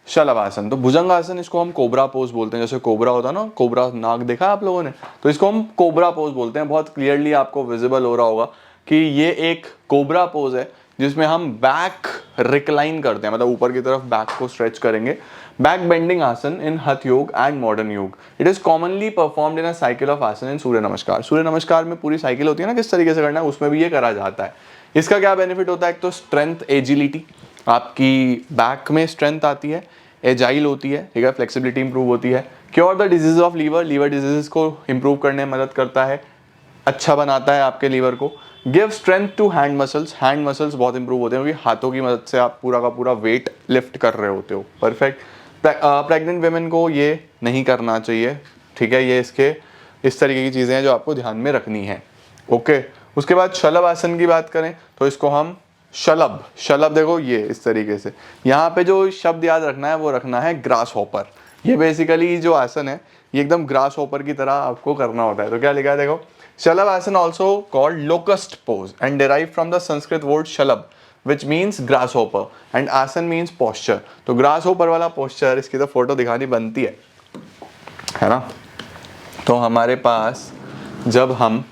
शलभासन। तो भुजंगासन, इसको हम कोबरा पोज बोलते हैं। जैसे कोबरा होता है ना, कोबरा नाग देखा आप लोगों ने, तो इसको हम कोबरा पोज बोलते हैं। बहुत क्लियरली आपको विजिबल हो रहा होगा कि ये एक कोबरा पोज है, जिसमें हम बैक रिक्लाइन करते हैं, मतलब ऊपर की तरफ बैक को स्ट्रेच करेंगे। Back bending asana in hatha yoga and modern योग। It is commonly performed in a cycle of आसन इन सूर्य नमस्कार। सूर्य नमस्कार में पूरी साइकिल होती है ना, किस तरीके से करना है, उसमें भी ये करा जाता है। इसका क्या बेनिफिट होता है? एक तो स्ट्रेंथ, एजिलिटी, आपकी बैक में स्ट्रेंथ आती है, एजाइल होती है, ठीक है, फ्लेक्सिबिलिटी इंप्रूव होती है। Cure the disease of liver, liver disease को इंप्रूव करने में मदद करता है, अच्छा बनाता है आपके लीवर को। Give strength to hand muscles, hand muscles बहुत इंप्रूव होते हैं, क्योंकि हाथों की मदद से आप पूरा का पूरा वेट लिफ्ट कर रहे होते हो। परफेक्ट। प्रेग्नेंट वेमेन को ये नहीं करना चाहिए, ठीक है, ये इसके इस तरीके की चीज़ें हैं जो आपको ध्यान में रखनी है। ओके, उसके बाद शलभ आसन की बात करें तो इसको हम शलभ, शलभ देखो ये इस तरीके से, यहाँ पे जो शब्द याद रखना है वो रखना है ग्रास हॉपर। ये बेसिकली जो आसन है ये एकदम ग्रास हॉपर की तरह आपको करना होता है। तो क्या लिखा है देखो, शलभ आसन also called locust pose and derive from the Sanskrit word Shalabh which means grasshopper and आसन means posture। तो grasshopper वाला posture, इसकी तो फोटो दिखानी बनती है ना। तो हमारे पास जब हम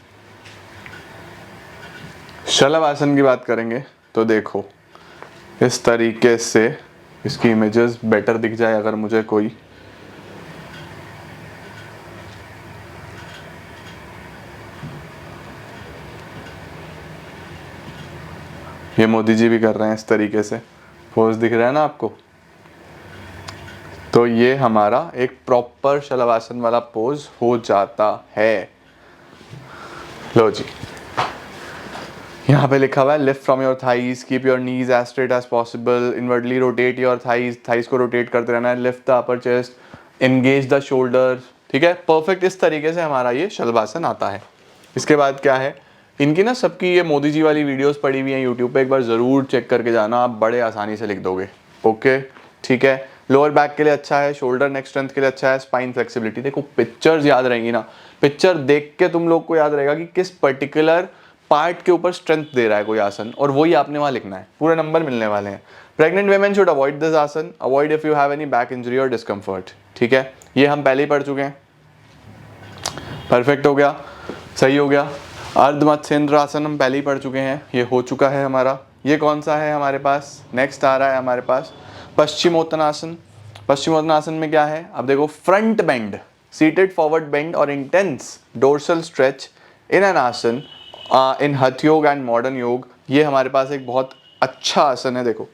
शलभ आसन की बात करेंगे तो देखो इस तरीके से, इसकी इमेजेस बेटर दिख जाए अगर मुझे कोई, ये मोदी जी भी कर रहे हैं इस तरीके से, पोज दिख रहा है ना आपको। तो ये हमारा एक प्रॉपर शलभासन वाला पोज हो जाता है। लो जी, यहाँ पे लिखा हुआ है lift from your thighs, keep your knees as straight as possible, inwardly rotate your thighs, thighs को रोटेट करते रहना है, lift the upper chest, engage the shoulder. ठीक है, परफेक्ट, इस तरीके से हमारा ये शलभासन आता है। इसके बाद क्या है, इनकी ना सबकी ये मोदी जी वाली वीडियोस पड़ी हुई हैं यूट्यूब पे, एक बार ज़रूर चेक करके जाना, आप बड़े आसानी से लिख दोगे। ओके, ठीक है, लोअर बैक के लिए अच्छा है, शोल्डर नेक स्ट्रेंथ के लिए अच्छा है, स्पाइन फ्लेक्सिबिलिटी। देखो पिक्चर्स याद रहेंगी ना, पिक्चर देख के तुम लोग को याद रहेगा कि किस पर्टिकुलर पार्ट के ऊपर स्ट्रेंथ दे रहा है कोई आसन, और वही आपने वहाँ लिखना है, पूरे नंबर मिलने वाले हैं। Pregnant women should avoid this asana, avoid if you have any back injury और डिस्कम्फर्ट। ठीक है, ये हम पहले ही पढ़ चुके हैं, परफेक्ट हो गया, सही हो गया। अर्ध मत्स्येंद्र आसन हम पहले ही पढ़ चुके हैं, ये हो चुका है हमारा। ये कौन सा है हमारे पास, नेक्स्ट आ रहा है हमारे पास पश्चिमोत्तानासन। पश्चिमोत्तानासन में क्या है, अब देखो, front bend, seated forward bend और intense dorsal stretch in an asana in hatha yoga and modern योग। ये हमारे पास एक बहुत अच्छा आसन है, देखो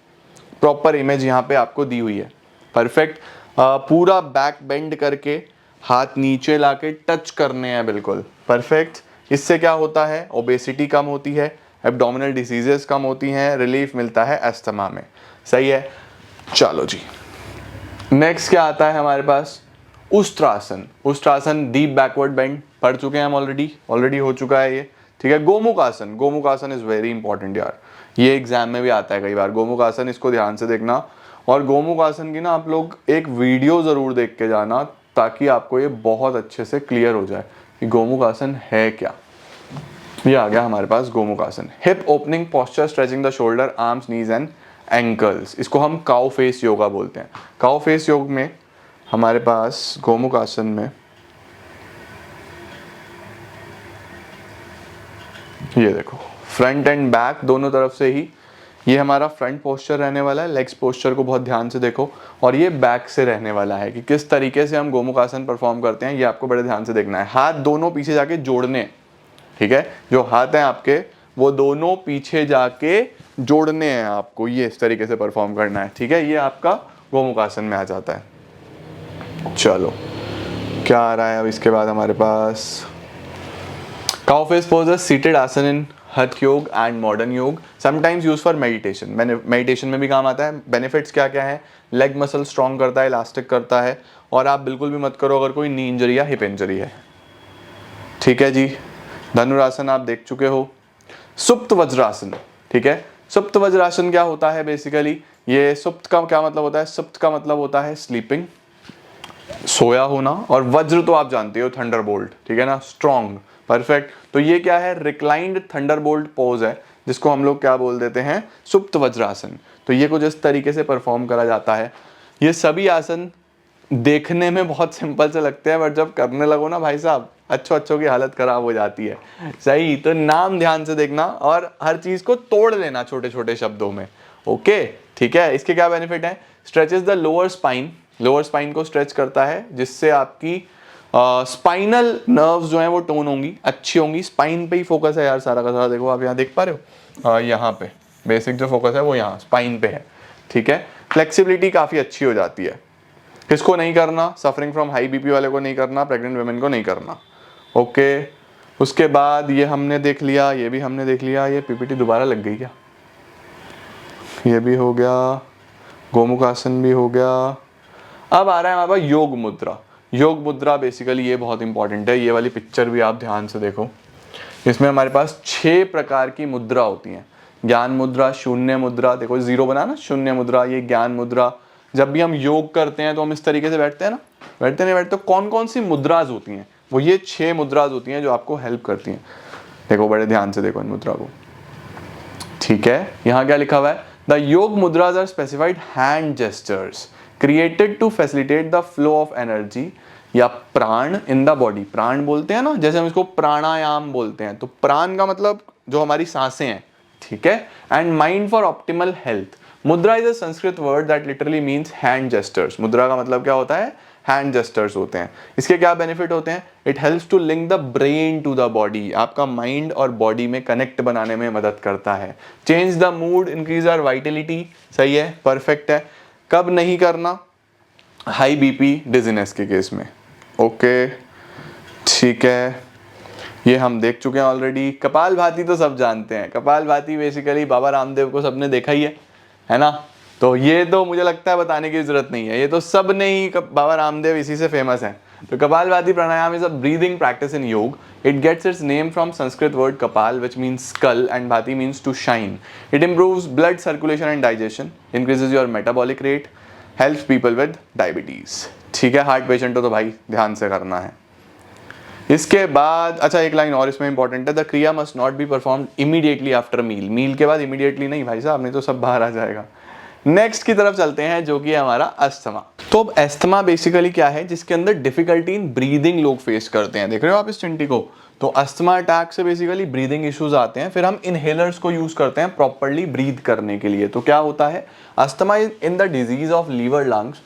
प्रॉपर इमेज यहाँ पे आपको दी हुई है, परफेक्ट। पूरा बैक बेंड करके हाथ नीचे लाके टच करने हैं, बिल्कुल परफेक्ट। इससे क्या होता है, ओबेसिटी कम होती है, एब्डोमिनल डिसीजेस कम होती हैं, रिलीफ मिलता है अस्थमा में। सही है, चलो जी, नेक्स्ट क्या आता है हमारे पास, Ushtrasana. Ushtrasana deep backward bend पढ़ चुके हैं हम, ऑलरेडी हो चुका है ये। ठीक है, गोमुख आसन, गोमुख आसन इज वेरी इंपॉर्टेंट यार, ये एग्जाम में भी आता है कई बार। गोमुख आसन, इसको ध्यान से देखना, और गोमुख आसन की ना आप लोग एक वीडियो जरूर देख के जाना, ताकि आपको ये बहुत अच्छे से क्लियर हो जाए कि गोमुख आसन है क्या। ये आ गया हमारे पास गोमुख आसन। Hip opening posture, stretching the shoulder, arms, knees and ankles, इसको हम काउ फेस योगा बोलते हैं। काउ फेस योग में हमारे पास गोमुख आसन में ये देखो, फ्रंट एंड बैक दोनों तरफ से ही ये हमारा फ्रंट पोस्चर रहने वाला है, लेग्स पोस्चर को बहुत ध्यान से देखो, और ये बैक से रहने वाला है कि किस तरीके से हम गोमुख आसन परफॉर्म करते हैं, ये आपको बड़े ध्यान से देखना है। हाथ दोनों पीछे जाके जोड़ने, ठीक है, जो हाथ हैं आपके वो दोनों पीछे जाके जोड़ने हैं आपको, ये इस तरीके से परफॉर्म करना है, ठीक है, ये आपका गोमुख आसन में आ जाता है। चलो क्या आ रहा है अब इसके बाद हमारे पास, cow face pose is seated asana in hatha yoga and modern yoga, sometimes use for meditation, meditation में भी काम आता है। बेनिफिट्स क्या क्या है, लेग मसल स्ट्रॉन्ग करता है, इलास्टिक करता है, और आप बिल्कुल भी मत करो अगर कोई नी इंजरी या हिप इंजरी है, ठीक है जी। धनुरासन आप देख चुके हो। सुप्त वज्रासन, ठीक है, सुप्त वज्रासन क्या होता है बेसिकली, ये सुप्त का क्या मतलब होता है, सुप्त का मतलब होता है स्लीपिंग, सोया होना, और वज्र तो आप जानते हो थंडरबोल्ट, ठीक है ना, स्ट्रॉन्ग, परफेक्ट। तो ये क्या है, रिक्लाइंड थंडरबोल्ट पोज है, जिसको हम लोग क्या बोल देते हैं, सुप्त वज्रासन। तो ये कुछ इस तरीके से परफॉर्म करा जाता है। ये सभी आसन देखने में बहुत सिंपल से लगते हैं, बट जब करने लगो ना भाई साहब, अच्छों की हालत खराब हो जाती है। सही, तो नाम ध्यान से देखना और हर चीज को तोड़ लेना छोटे छोटे शब्दों में, ओके, ठीक है। इसके क्या बेनिफिट है, stretches the lower spine, lower spine को स्ट्रेच करता है, जिससे आपकी स्पाइनल नर्व्स जो हैं वो टोन होंगी, अच्छी होंगी। स्पाइन पे ही फोकस है यार सारा का सारा, देखो आप यहाँ देख पा रहे हो, यहाँ पे बेसिक जो फोकस है वो यहाँ स्पाइन पे है, ठीक है। फ्लेक्सिबिलिटी काफ़ी अच्छी हो जाती है। किसको नहीं करना, सफरिंग फ्रॉम हाई बीपी वाले को नहीं करना, प्रेग्नेंट वुमेन को नहीं करना, ओके। उसके बाद ये हमने देख लिया, ये भी हमने देख लिया। ये पीपीटी दोबारा लग गई क्या, ये भी हो गया, गोमुख आसन भी हो गया। अब आ रहा है हमारे पास योग मुद्रा। योग मुद्रा बेसिकली ये बहुत इंपॉर्टेंट है, ये वाली पिक्चर भी आप ध्यान से देखो। इसमें हमारे पास 6 प्रकार की मुद्रा होती हैं, ज्ञान मुद्रा, शून्य मुद्रा, देखो जीरो बना ना, शून्य मुद्रा, ये ज्ञान मुद्रा। जब भी हम योग करते हैं तो हम इस तरीके से बैठते हैं ना, बैठते नहीं बैठते, तो कौन कौन सी मुद्राज होती हैं, वो ये 6 मुद्राज होती हैं जो आपको हेल्प करती हैं। देखो बड़े ध्यान से देखो इन मुद्रा को, ठीक है। यहाँ क्या लिखा हुआ है, the yoga mudras are specified hand gestures created to facilitate the flow of energy या प्राण इन द बॉडी। प्राण बोलते हैं ना, जैसे हम इसको प्राणायाम बोलते हैं, तो प्राण का मतलब जो हमारी सांसें हैं, ठीक है, and mind for optimal health. Mudra is a Sanskrit word that literally means hand gestures. मुद्रा का मतलब क्या होता है, हैंड जेस्टर्स होते हैं। इसके क्या बेनिफिट होते हैं, it helps to link the brain to the body, आपका माइंड और बॉडी में कनेक्ट बनाने में मदद करता है। Change the mood, increase our vitality, सही है, परफेक्ट है। कब नहीं करना, हाई बीपी डिजीनेस के केस में, ओके, ठीक है। ये हम देख चुके हैं ऑलरेडी। कपाल भाती तो सब जानते हैं, कपाल भाती बेसिकली बाबा रामदेव को सबने देखा ही है ना, तो ये तो मुझे लगता है बताने की जरूरत नहीं है, ये तो सब ने ही, बाबा रामदेव इसी से फेमस है। तो kapal bhati pranayama is a breathing practice in yoga. It gets its name from Sanskrit word kapal which means skull and bhati means to shine. It improves blood circulation and digestion, increases your metabolic rate, helps people with diabetes, ठीक है। हार्ट पेशेंट हो तो भाई ध्यान से करना है। इसके बाद अच्छा एक लाइन और इसमें इंपॉर्टेंट है, the kriya must not be perform immediately after meal. Meal के बाद इमीडिएटली नहीं भाई साहब, नहीं तो सब बाहर आ जाएगा। नेक्स्ट की तरफ चलते हैं जो कि है हमारा अस्थमा। तो अब अस्थमा बेसिकली क्या है, जिसके अंदर डिफिकल्टी इन ब्रीदिंग लोग फेस करते हैं। देख रहे हो आप इस चिंटी को, तो अस्थमा अटैक से बेसिकली ब्रीदिंग इश्यूज आते हैं। फिर हम इनहेलर्स को यूज करते हैं प्रॉपर्ली ब्रीथ करने के लिए। तो क्या होता है, asthma is in the disease of liver lungs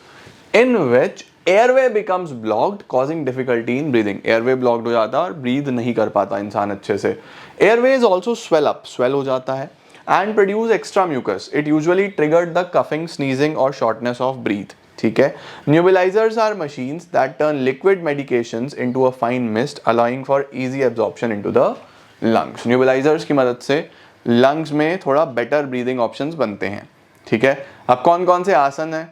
in which airway becomes blocked causing difficulty in breathing. Airway blocked हो जाता है और ब्रीद नहीं कर पाता इंसान अच्छे से। Airway is also swell up, swell हो जाता है, and produce extra mucus. It usually triggered the coughing, sneezing or shortness of breath. ठीक है। Nebulizers are machines that turn liquid medications into a fine mist, allowing for easy absorption into the lungs. Nebulizers की मदद से lungs में थोड़ा better breathing options बनते हैं, ठीक है। अब कौन कौन से आसन हैं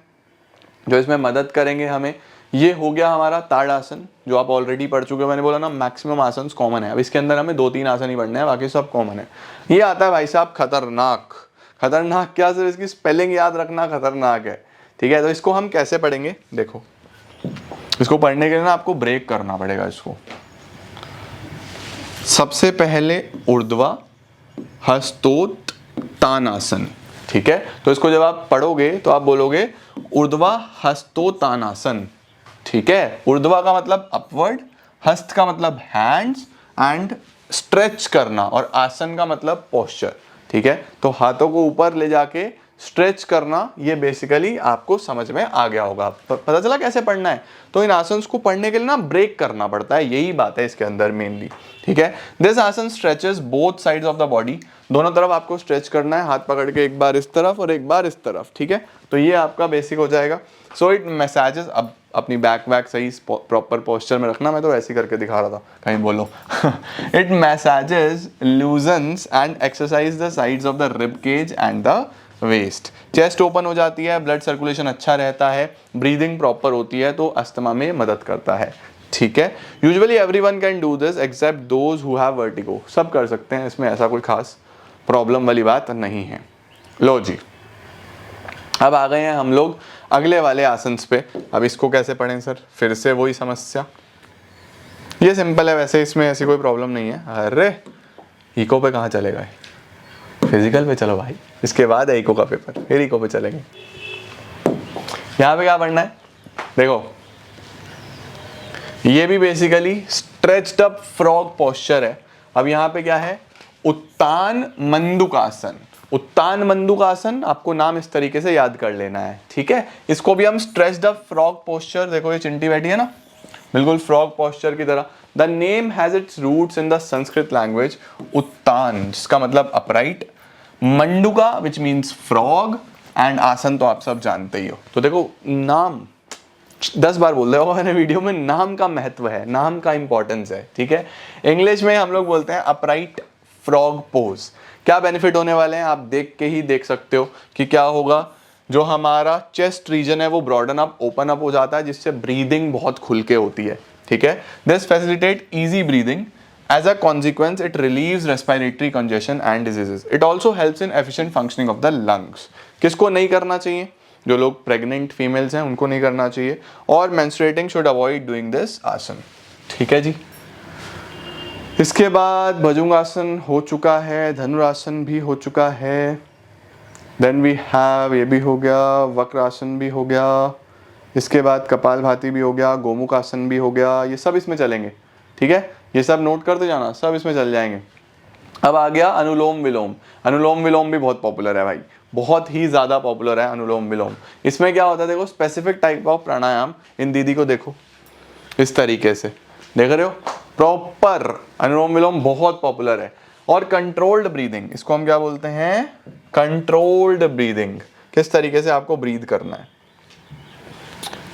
जो इसमें मदद करेंगे हमें, ये हो गया हमारा ताड़ासन जो आप ऑलरेडी पढ़ चुके हो। मैंने बोला ना मैक्सिमम आसन कॉमन है, अब इसके अंदर हमें 2-3 आसन ही पढ़ने हैं, बाकी सब कॉमन है। ये आता है भाई साहब खतरनाक। खतरनाक क्या, सिर्फ इसकी स्पेलिंग याद रखना खतरनाक है, ठीक है। तो इसको हम कैसे पढ़ेंगे, देखो इसको पढ़ने के लिए ना आपको ब्रेक करना पड़ेगा इसको। सबसे पहले ऊर्ध्वा हस्तोत्तानासन, ठीक है। तो इसको जब आप पढ़ोगे तो आप बोलोगे ऊर्ध्वा हस्तोत्तानासन, ठीक है। ऊर्ध्वा का मतलब अपवर्ड, हस्त का मतलब हैंड्स एंड स्ट्रेच करना, और आसन का मतलब पोस्चर, ठीक है। तो हाथों को ऊपर ले जाके स्ट्रेच करना, ये बेसिकली आपको समझ में आ गया होगा, पता चला कैसे पढ़ना है। तो इन आसन्स को पढ़ने के लिए ना ब्रेक करना पड़ता है, यही बात है इसके अंदर मेनली, ठीक है। दिस आसन stretches both sides of the body, दोनों तरफ आपको स्ट्रेच करना है, हाथ पकड़ के एक बार इस तरफ और एक बार इस तरफ, ठीक है। तो ये आपका बेसिक हो जाएगा। सो इट मैसाजेस, अब अपनी बैक वैक सही प्रॉपर पोस्चर में रखना, मैं तो ऐसे ही करके दिखा रहा था, कहीं बोलो। It massages, loosens and exercise the sides of the rib cage and the waist. Chest open हो जाती है, ब्लड सर्कुलेशन अच्छा रहता है, ब्रीदिंग प्रॉपर होती है, तो अस्थमा में मदद करता है, ठीक है। Usually everyone can do this except those who have vertigo, सब कर सकते हैं, इसमें ऐसा कोई खास प्रॉब्लम वाली बात नहीं है। लो जी, अब आ गए हैं हम लोग अगले वाले आसन्स पे। अब इसको कैसे पढ़ें सर, फिर से वही समस्या। ये सिंपल है वैसे, इसमें ऐसी कोई प्रॉब्लम नहीं है। अरे इको पे कहाँ चले गए, फिजिकल पे चलो भाई, इसके बाद है इको का पेपर, फिर इको पे चलेंगे। यहाँ पे क्या पढ़ना है, देखो ये भी basically stretched up frog posture है। अब यहाँ पे क्या है, उत्तान मंडूकासन। उत्तान मंडूकासन, आपको नाम इस तरीके से याद कर लेना है, ठीक है। इसको भी हम स्ट्रेच्ड अप फ्रॉग पोस्चर, देखो ये चिंटी बैठी है ना, बिल्कुल फ्रॉग पोस्चर की तरह। The name has its roots in the Sanskrit language uttan, जिसका मतलब upright, manduka which means frog, and asana तो आप सब जानते ही हो। तो देखो नाम 10 बार बोल रहे हो मैंने वीडियो में, नाम का महत्व है, नाम का इंपॉर्टेंस है, ठीक है। इंग्लिश में हम लोग बोलते हैं अपराइट फ्रॉग पोज। क्या बेनिफिट होने वाले हैं आप देख के ही देख सकते हो कि क्या होगा। जो हमारा चेस्ट रीजन है वो ब्रॉडन अप, ओपन अप हो जाता है, जिससे ब्रीदिंग बहुत खुल के होती है, ठीक है। This facilitate easy breathing, as a consequence it relieves respiratory congestion and diseases. It also helps in efficient functioning of the lungs. किसको नहीं करना चाहिए, जो लोग प्रेग्नेंट फीमेल्स हैं उनको नहीं करना चाहिए, और menstruating should avoid doing this आसन, ठीक है जी। इसके बाद भुजंगासन हो चुका है, धनुरासन भी हो चुका है, देन वी हैव, ये भी हो गया, वक्रासन भी हो गया, इसके बाद कपालभाति भी हो गया, गोमुख आसन भी हो गया, ये सब इसमें चलेंगे, ठीक है। ये सब नोट करते जाना, सब इसमें चल जाएंगे। अब आ गया अनुलोम विलोम। अनुलोम विलोम भी बहुत पॉपुलर है भाई, बहुत ही ज़्यादा पॉपुलर है अनुलोम विलोम। इसमें क्या होता है, देखो स्पेसिफिक टाइप ऑफ प्राणायाम, इन दीदी को देखो इस तरीके से, देख रहे हो, प्रॉपर अनुलोम विलोम बहुत पॉपुलर है। और कंट्रोल्ड ब्रीदिंग, इसको हम क्या बोलते हैं, कंट्रोल्ड ब्रीदिंग, किस तरीके से आपको ब्रीद करना है।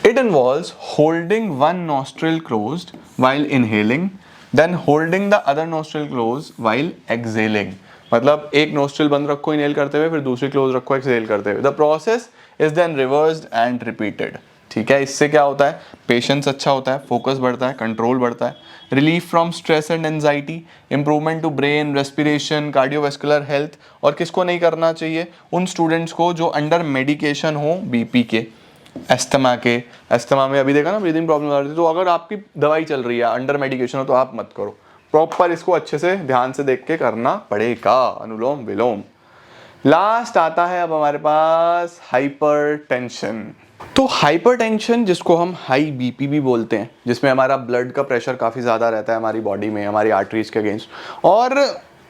It involves holding one nostril closed while inhaling, then holding the other nostril close while exhaling. मतलब एक नॉस्ट्रिल बंद रखो इनहेल करते हुए, फिर दूसरी क्लोज रखो एक्सहेल करते हुए। The process is then reversed and repeated, ठीक है। इससे क्या होता है, पेशेंस अच्छा होता है, फोकस बढ़ता है, कंट्रोल बढ़ता है, relief from stress and anxiety, improvement to brain, respiration, cardiovascular health. और किसको नहीं करना चाहिए, उन स्टूडेंट्स को जो अंडर मेडिकेशन हो, बीपी के, अस्थमा के, अस्थमा में अभी देखा ना ब्रीदिंग प्रॉब्लम आ रही थी, तो अगर आपकी दवाई चल रही है, अंडर मेडिकेशन हो, तो आप मत करो। प्रॉपर इसको अच्छे से ध्यान से देख के करना पड़ेगा, अनुलोम विलोम। लास्ट आता है अब हमारे पास हाइपरटेंशन। तो हाइपरटेंशन, जिसको हम हाई बीपी भी बोलते हैं, जिसमें हमारा ब्लड का प्रेशर काफ़ी ज़्यादा रहता है हमारी बॉडी में, हमारी आर्टरीज के अगेंस्ट, और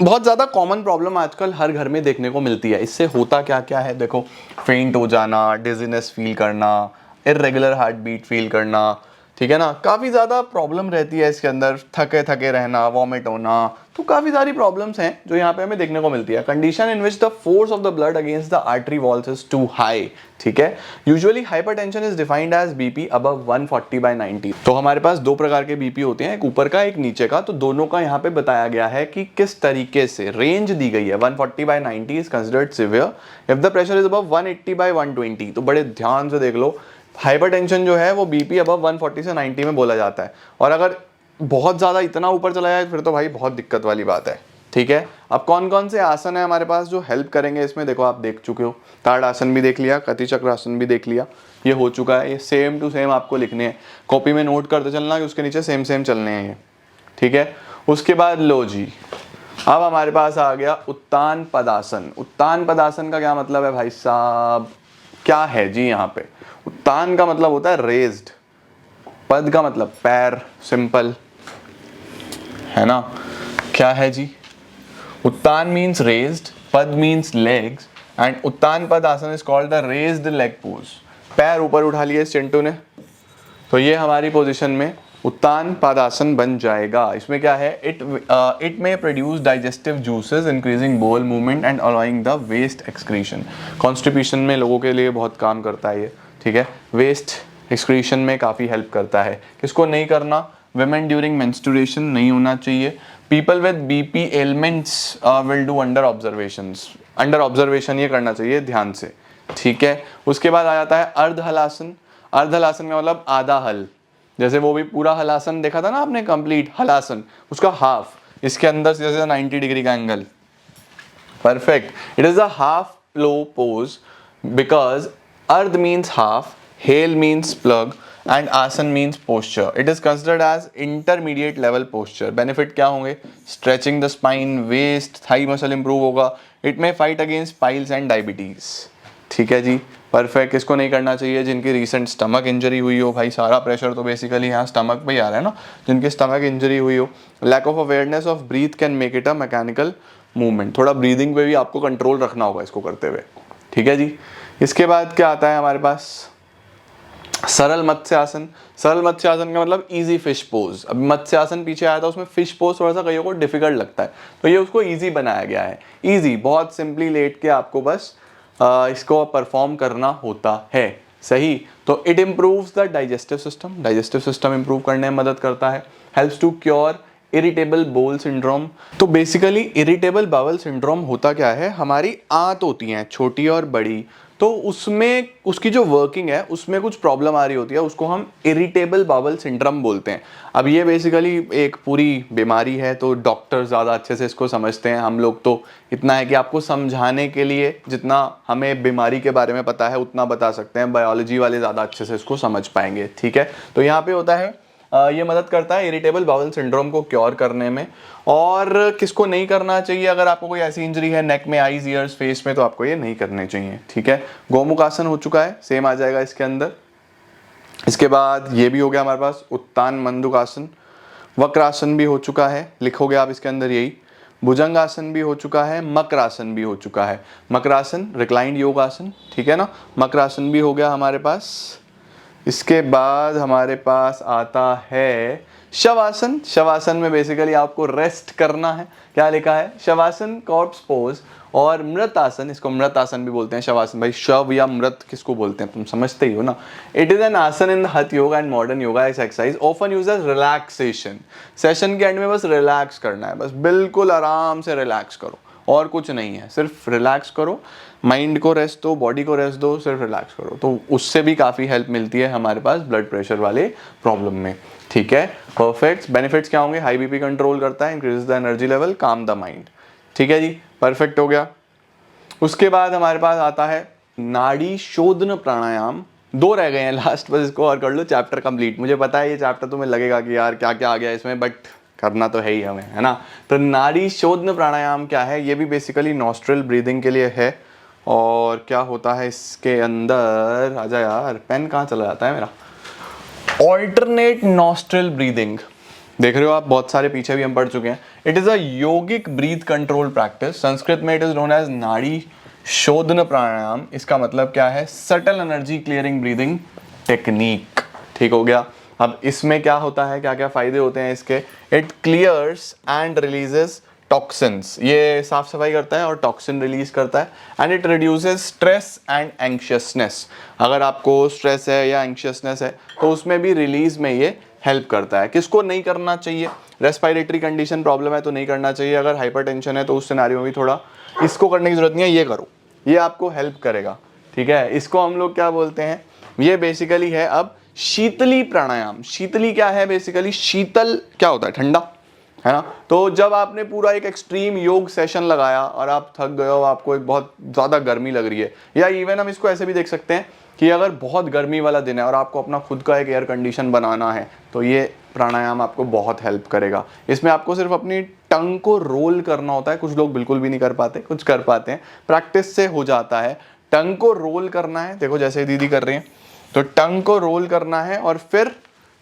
बहुत ज़्यादा कॉमन प्रॉब्लम आजकल हर घर में देखने को मिलती है। इससे होता क्या क्या है, देखो फेंट हो जाना, डिजीनेस फील करना, इर्रेगुलर हार्ट बीट फील करना, ठीक है ना, काफ़ी ज़्यादा प्रॉब्लम रहती है इसके अंदर, थके थके रहना, वॉमिट होना, तो काफ़ी सारी प्रॉब्लम्स हैं जो यहाँ पे हमें देखने को मिलती है। Condition in which the force of the blood against the artery walls is too high, ठीक है। Usually hypertension is defined as BP above 140/90। तो हमारे पास दो प्रकार के बीपी होते हैं, एक ऊपर का एक नीचे का। तो दोनों का यहाँ पे बताया गया है कि किस तरीके से रेंज दी गई है। 140/90 is considered severe if the pressure is above 180/120। तो बड़े ध्यान से देख लो, हाइपरटेंशन जो है वो बीपी अबव 140 से 90 में बोला जाता है, और अगर बहुत ज़्यादा इतना ऊपर चला जाए फिर तो भाई बहुत दिक्कत वाली बात है, ठीक है। अब कौन कौन से आसन है हमारे पास जो हेल्प करेंगे इसमें, देखो आप देख चुके हो, ताड़ आसन भी देख लिया, कति चक्र आसन भी देख लिया, ये हो चुका है। ये सेम टू सेम आपको लिखने हैं, कॉपी में नोट करते चलना कि उसके नीचे सेम सेम चलने हैं ये, ठीक है। उसके बाद लो जी, अब हमारे पास आ गया उत्तान पदासन। उत्तान पदासन का क्या मतलब है भाई साहब, क्या है जी यहाँ पे। उत्तान का मतलब होता है रेज्ड, पद का मतलब पैर, सिंपल है ना। क्या है जी, उत्तान मीन्स रेज्ड, पद मीन्स लेग्स एंड उत्तान पद आसन is called the raised leg pose. पैर ऊपर उठा लिए चिंटू ने, तो ये हमारी पोजीशन में उत्तान पादासन बन जाएगा। इसमें क्या है, it may produce digestive juices increasing bowel movement and allowing the waste excretion. Constipation में लोगों के लिए बहुत काम करता है ये, ठीक है, वेस्ट एक्सक्रीशन में काफ़ी हेल्प करता है। किसको नहीं करना, women ड्यूरिंग मेंस्ट्रुएशन नहीं होना चाहिए। People with BP elements will do under observations, under observation ये करना चाहिए ध्यान से, ठीक है। उसके बाद आ जाता है अर्ध हलासन। अर्ध हलासन का मतलब आधा हल, जैसे वो भी पूरा हलासन देखा था ना आपने, कंप्लीट हलासन, उसका हाफ, इसके अंदर से जैसे 90 डिग्री का angle, perfect. It is a half low pose because ardha means half, hal means plug and asana means posture. It is considered as intermediate level posture. Benefit क्या होंगे, stretching the spine, waist, thigh muscle improve होगा। It may fight against piles and diabetes, ठीक है जी, परफेक्ट। किसको नहीं करना चाहिए, जिनकी रिसेंट स्टमक इंजरी हुई हो, भाई सारा प्रेशर तो बेसिकली यहाँ स्टमक पे ही आ रहा है ना, जिनकी स्टमक इंजरी हुई हो। Lack of awareness of breath can make it a mechanical movement. थोड़ा ब्रीदिंग पे भी आपको कंट्रोल रखना होगा इसको करते हुए, ठीक है जी। इसके बाद क्या आता है हमारे पास, सरल मत्स्य आसन। सरल मत्स्य आसन का मतलब इजी फिश पोज। अब मत्स्य आसन पीछे आया था, उसमें फिश पोज थोड़ा सा कईयों को डिफिकल्ट लगता है, तो ये उसको इजी बनाया गया है। इजी, बहुत सिंपली लेट के आपको बस इसको परफॉर्म करना होता है, सही। तो it improves the digestive system, digestive system improve करने में मदद करता है। Helps to cure irritable bowel syndrome. तो बेसिकली इरिटेबल बाउल सिंड्रोम होता क्या है, हमारी आंत होती हैं छोटी और बड़ी, तो उसमें उसकी जो वर्किंग है उसमें कुछ प्रॉब्लम आ रही होती है, उसको हम इरिटेबल बाउल सिंड्रोम बोलते हैं। अब ये बेसिकली एक पूरी बीमारी है, तो डॉक्टर ज़्यादा अच्छे से इसको समझते हैं। हम लोग तो इतना है कि आपको समझाने के लिए जितना हमें बीमारी के बारे में पता है उतना बता सकते हैं, बायोलॉजी वाले ज़्यादा अच्छे से इसको समझ पाएंगे, ठीक है। तो यहाँ पे होता है ये मदद करता है इरिटेबल बाउल सिंड्रोम को क्योर करने में। और किसको नहीं करना चाहिए, अगर आपको कोई ऐसी इंजरी है नेक में, आईज, ईयर्स, फेस में, तो आपको ये नहीं करने चाहिए, ठीक है। गोमुख आसन हो चुका है, सेम आ जाएगा इसके अंदर। इसके बाद ये भी हो गया हमारे पास उत्तान मंदुकासन। वक्रासन भी हो चुका है, लिखोगे आप इसके अंदर यही। भुजंगासन भी हो चुका है, मकरासन भी हो चुका है। मकरासन रिक्लाइंड योगासन, ठीक है ना, मकरासन भी हो गया हमारे पास। इसके बाद हमारे पास आता है शवासन। शवासन में बेसिकली आपको रेस्ट करना है। क्या लिखा है, शवासन कॉर्प्स पोज और मृत आसन, इसको मृत आसन भी बोलते हैं। शवासन, भाई शव या मृत किसको बोलते हैं तुम समझते ही हो ना। It is an asana in the हठ yoga and modern yoga exercise often use age relaxation. Session के एंड में बस रिलैक्स करना है, बस बिल्कुल आराम से रिलैक्स करो, और कुछ नहीं है, सिर्फ रिलैक्स करो, माइंड को रेस्ट दो, बॉडी को रेस्ट दो, सिर्फ रिलैक्स करो, तो उससे भी काफ़ी हेल्प मिलती है हमारे पास ब्लड प्रेशर वाले प्रॉब्लम में, ठीक है। परफेक्ट। बेनिफिट्स क्या होंगे, हाई बीपी कंट्रोल करता है, इंक्रीज द एनर्जी लेवल, काम द माइंड, ठीक है जी, परफेक्ट हो गया। उसके बाद हमारे पास आता है नाड़ी शोधन प्राणायाम। 2 रह गए हैं लास्ट, बस इसको और कर लो, चैप्टर कंप्लीट। मुझे पता है ये चैप्टर तुम्हें लगेगा कि यार क्या क्या आ गया इसमें, बट करना तो है ही हमें, है ना। तो नाड़ी शोधन प्राणायाम क्या है, ये भी बेसिकली नॉस्ट्रल ब्रीदिंग के लिए है। और क्या होता है इसके अंदर, आजा यार, पेन कहाँ चला जाता है मेरा। ऑल्टरनेट नॉस्ट्रल ब्रीदिंग, देख रहे हो आप, बहुत सारे पीछे भी हम पढ़ चुके हैं। It is a yogic breath control practice. Sanskrit में इट इज नोन एज नाड़ी शोधन प्राणायाम। इसका मतलब क्या है, subtle energy clearing breathing technique, ठीक हो गया। अब इसमें क्या होता है, क्या क्या फायदे होते हैं इसके, it clears and releases toxins, ये साफ सफाई करता है और टॉक्सिन रिलीज करता है। And it reduces stress and anxiousness. अगर आपको स्ट्रेस है या एंक्शियसनेस है तो उसमें भी रिलीज में ये हेल्प करता है। किसको नहीं करना चाहिए, रेस्पिरेटरी कंडीशन प्रॉब्लम है तो नहीं करना चाहिए। अगर हाइपरटेंशन है तो उस सिनेरियो में थोड़ा इसको करने की जरूरत नहीं है, ये करो, ये आपको हेल्प करेगा, ठीक है। इसको हम लोग क्या बोलते हैं, ये बेसिकली है अब शीतली प्राणायाम। शीतली क्या है, बेसिकली शीतल क्या होता है, ठंडा, है ना। तो जब आपने पूरा एक एक्सट्रीम योग सेशन लगाया और आप थक गए हो, आपको एक बहुत ज़्यादा गर्मी लग रही है, या इवन हम इसको ऐसे भी देख सकते हैं कि अगर बहुत गर्मी वाला दिन है और आपको अपना खुद का एक एयर कंडीशन बनाना है, तो ये प्राणायाम आपको बहुत हेल्प करेगा। इसमें आपको सिर्फ अपनी टंग को रोल करना होता है, कुछ लोग बिल्कुल भी नहीं कर पाते, कुछ कर पाते हैं, प्रैक्टिस से हो जाता है। टंग को रोल करना है, देखो जैसे दीदी कर रही हैं, तो टंग को रोल करना है और फिर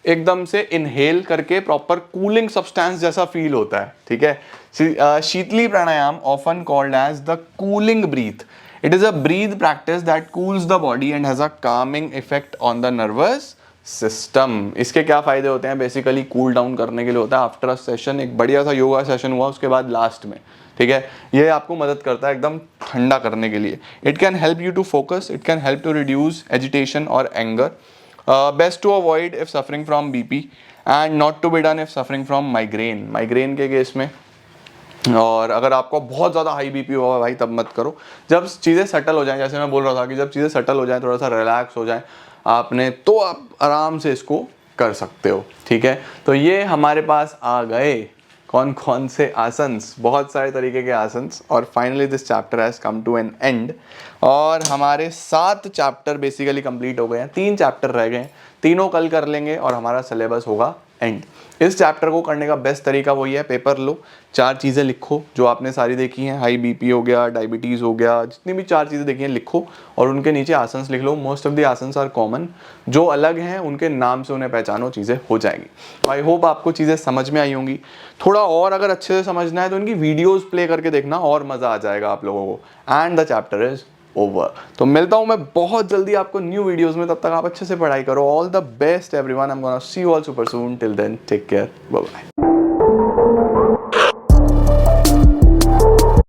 एकदम से इनहेल करके प्रॉपर कूलिंग सब्सटेंस जैसा फील होता है, ठीक है। Sheetali pranayama often called as the cooling breath, it is a breath practice that cools the body and has a calming effect on the nervous system. इसके क्या फायदे होते हैं, बेसिकली कूल डाउन करने के लिए होता है। आफ्टर अ सेशन, एक बढ़िया सा योगा सेशन हुआ उसके बाद लास्ट में, ठीक है, ये आपको मदद करता है एकदम ठंडा करने के लिए। It can help you to focus, it can help to reduce agitation और anger. Best to avoid if suffering from BP and not to be done if suffering from migraine. Migraine के केस में, और अगर आपको बहुत ज़्यादा हाई बीपी हुआ है भाई तब मत करो। जब चीज़ें सेटल हो जाएं, जैसे मैं बोल रहा था कि जब चीज़ें सेटल हो जाएं, थोड़ा सा रिलैक्स हो जाएं आपने, तो आप आराम से इसको कर सकते हो, ठीक है। तो ये हमारे पास आ गए कौन कौन से आसन्स, बहुत सारे तरीके के आसन्स। और finally this chapter has come to an end, और हमारे 7 चैप्टर बेसिकली कंप्लीट हो गए हैं। 3 चैप्टर रह गए हैं, तीनों कल कर लेंगे और हमारा सिलेबस होगा एंड। इस चैप्टर को करने का बेस्ट तरीका वही है, पेपर लो, 4 चीज़ें लिखो जो आपने सारी देखी हैं, हाई बीपी हो गया, डायबिटीज़ हो गया, जितनी भी 4 चीज़ें देखी हैं लिखो, और उनके नीचे आसन्स लिख लो। Most of the asanas are common, जो अलग हैं उनके नाम से उन्हें पहचानो, चीज़ें हो जाएंगी। आई होप आपको चीज़ें समझ में आई होंगी। थोड़ा और अगर अच्छे से समझना है तो इनकी वीडियोज़ प्ले करके देखना, और मज़ा आ जाएगा आप लोगों को। And the chapter is over. तो मिलता हूं मैं बहुत जल्दी आपको न्यू वीडियोस में, तब तक आप अच्छे से पढ़ाई करो। All the best everyone, I am gonna see you all super soon. Till then take care, bye bye.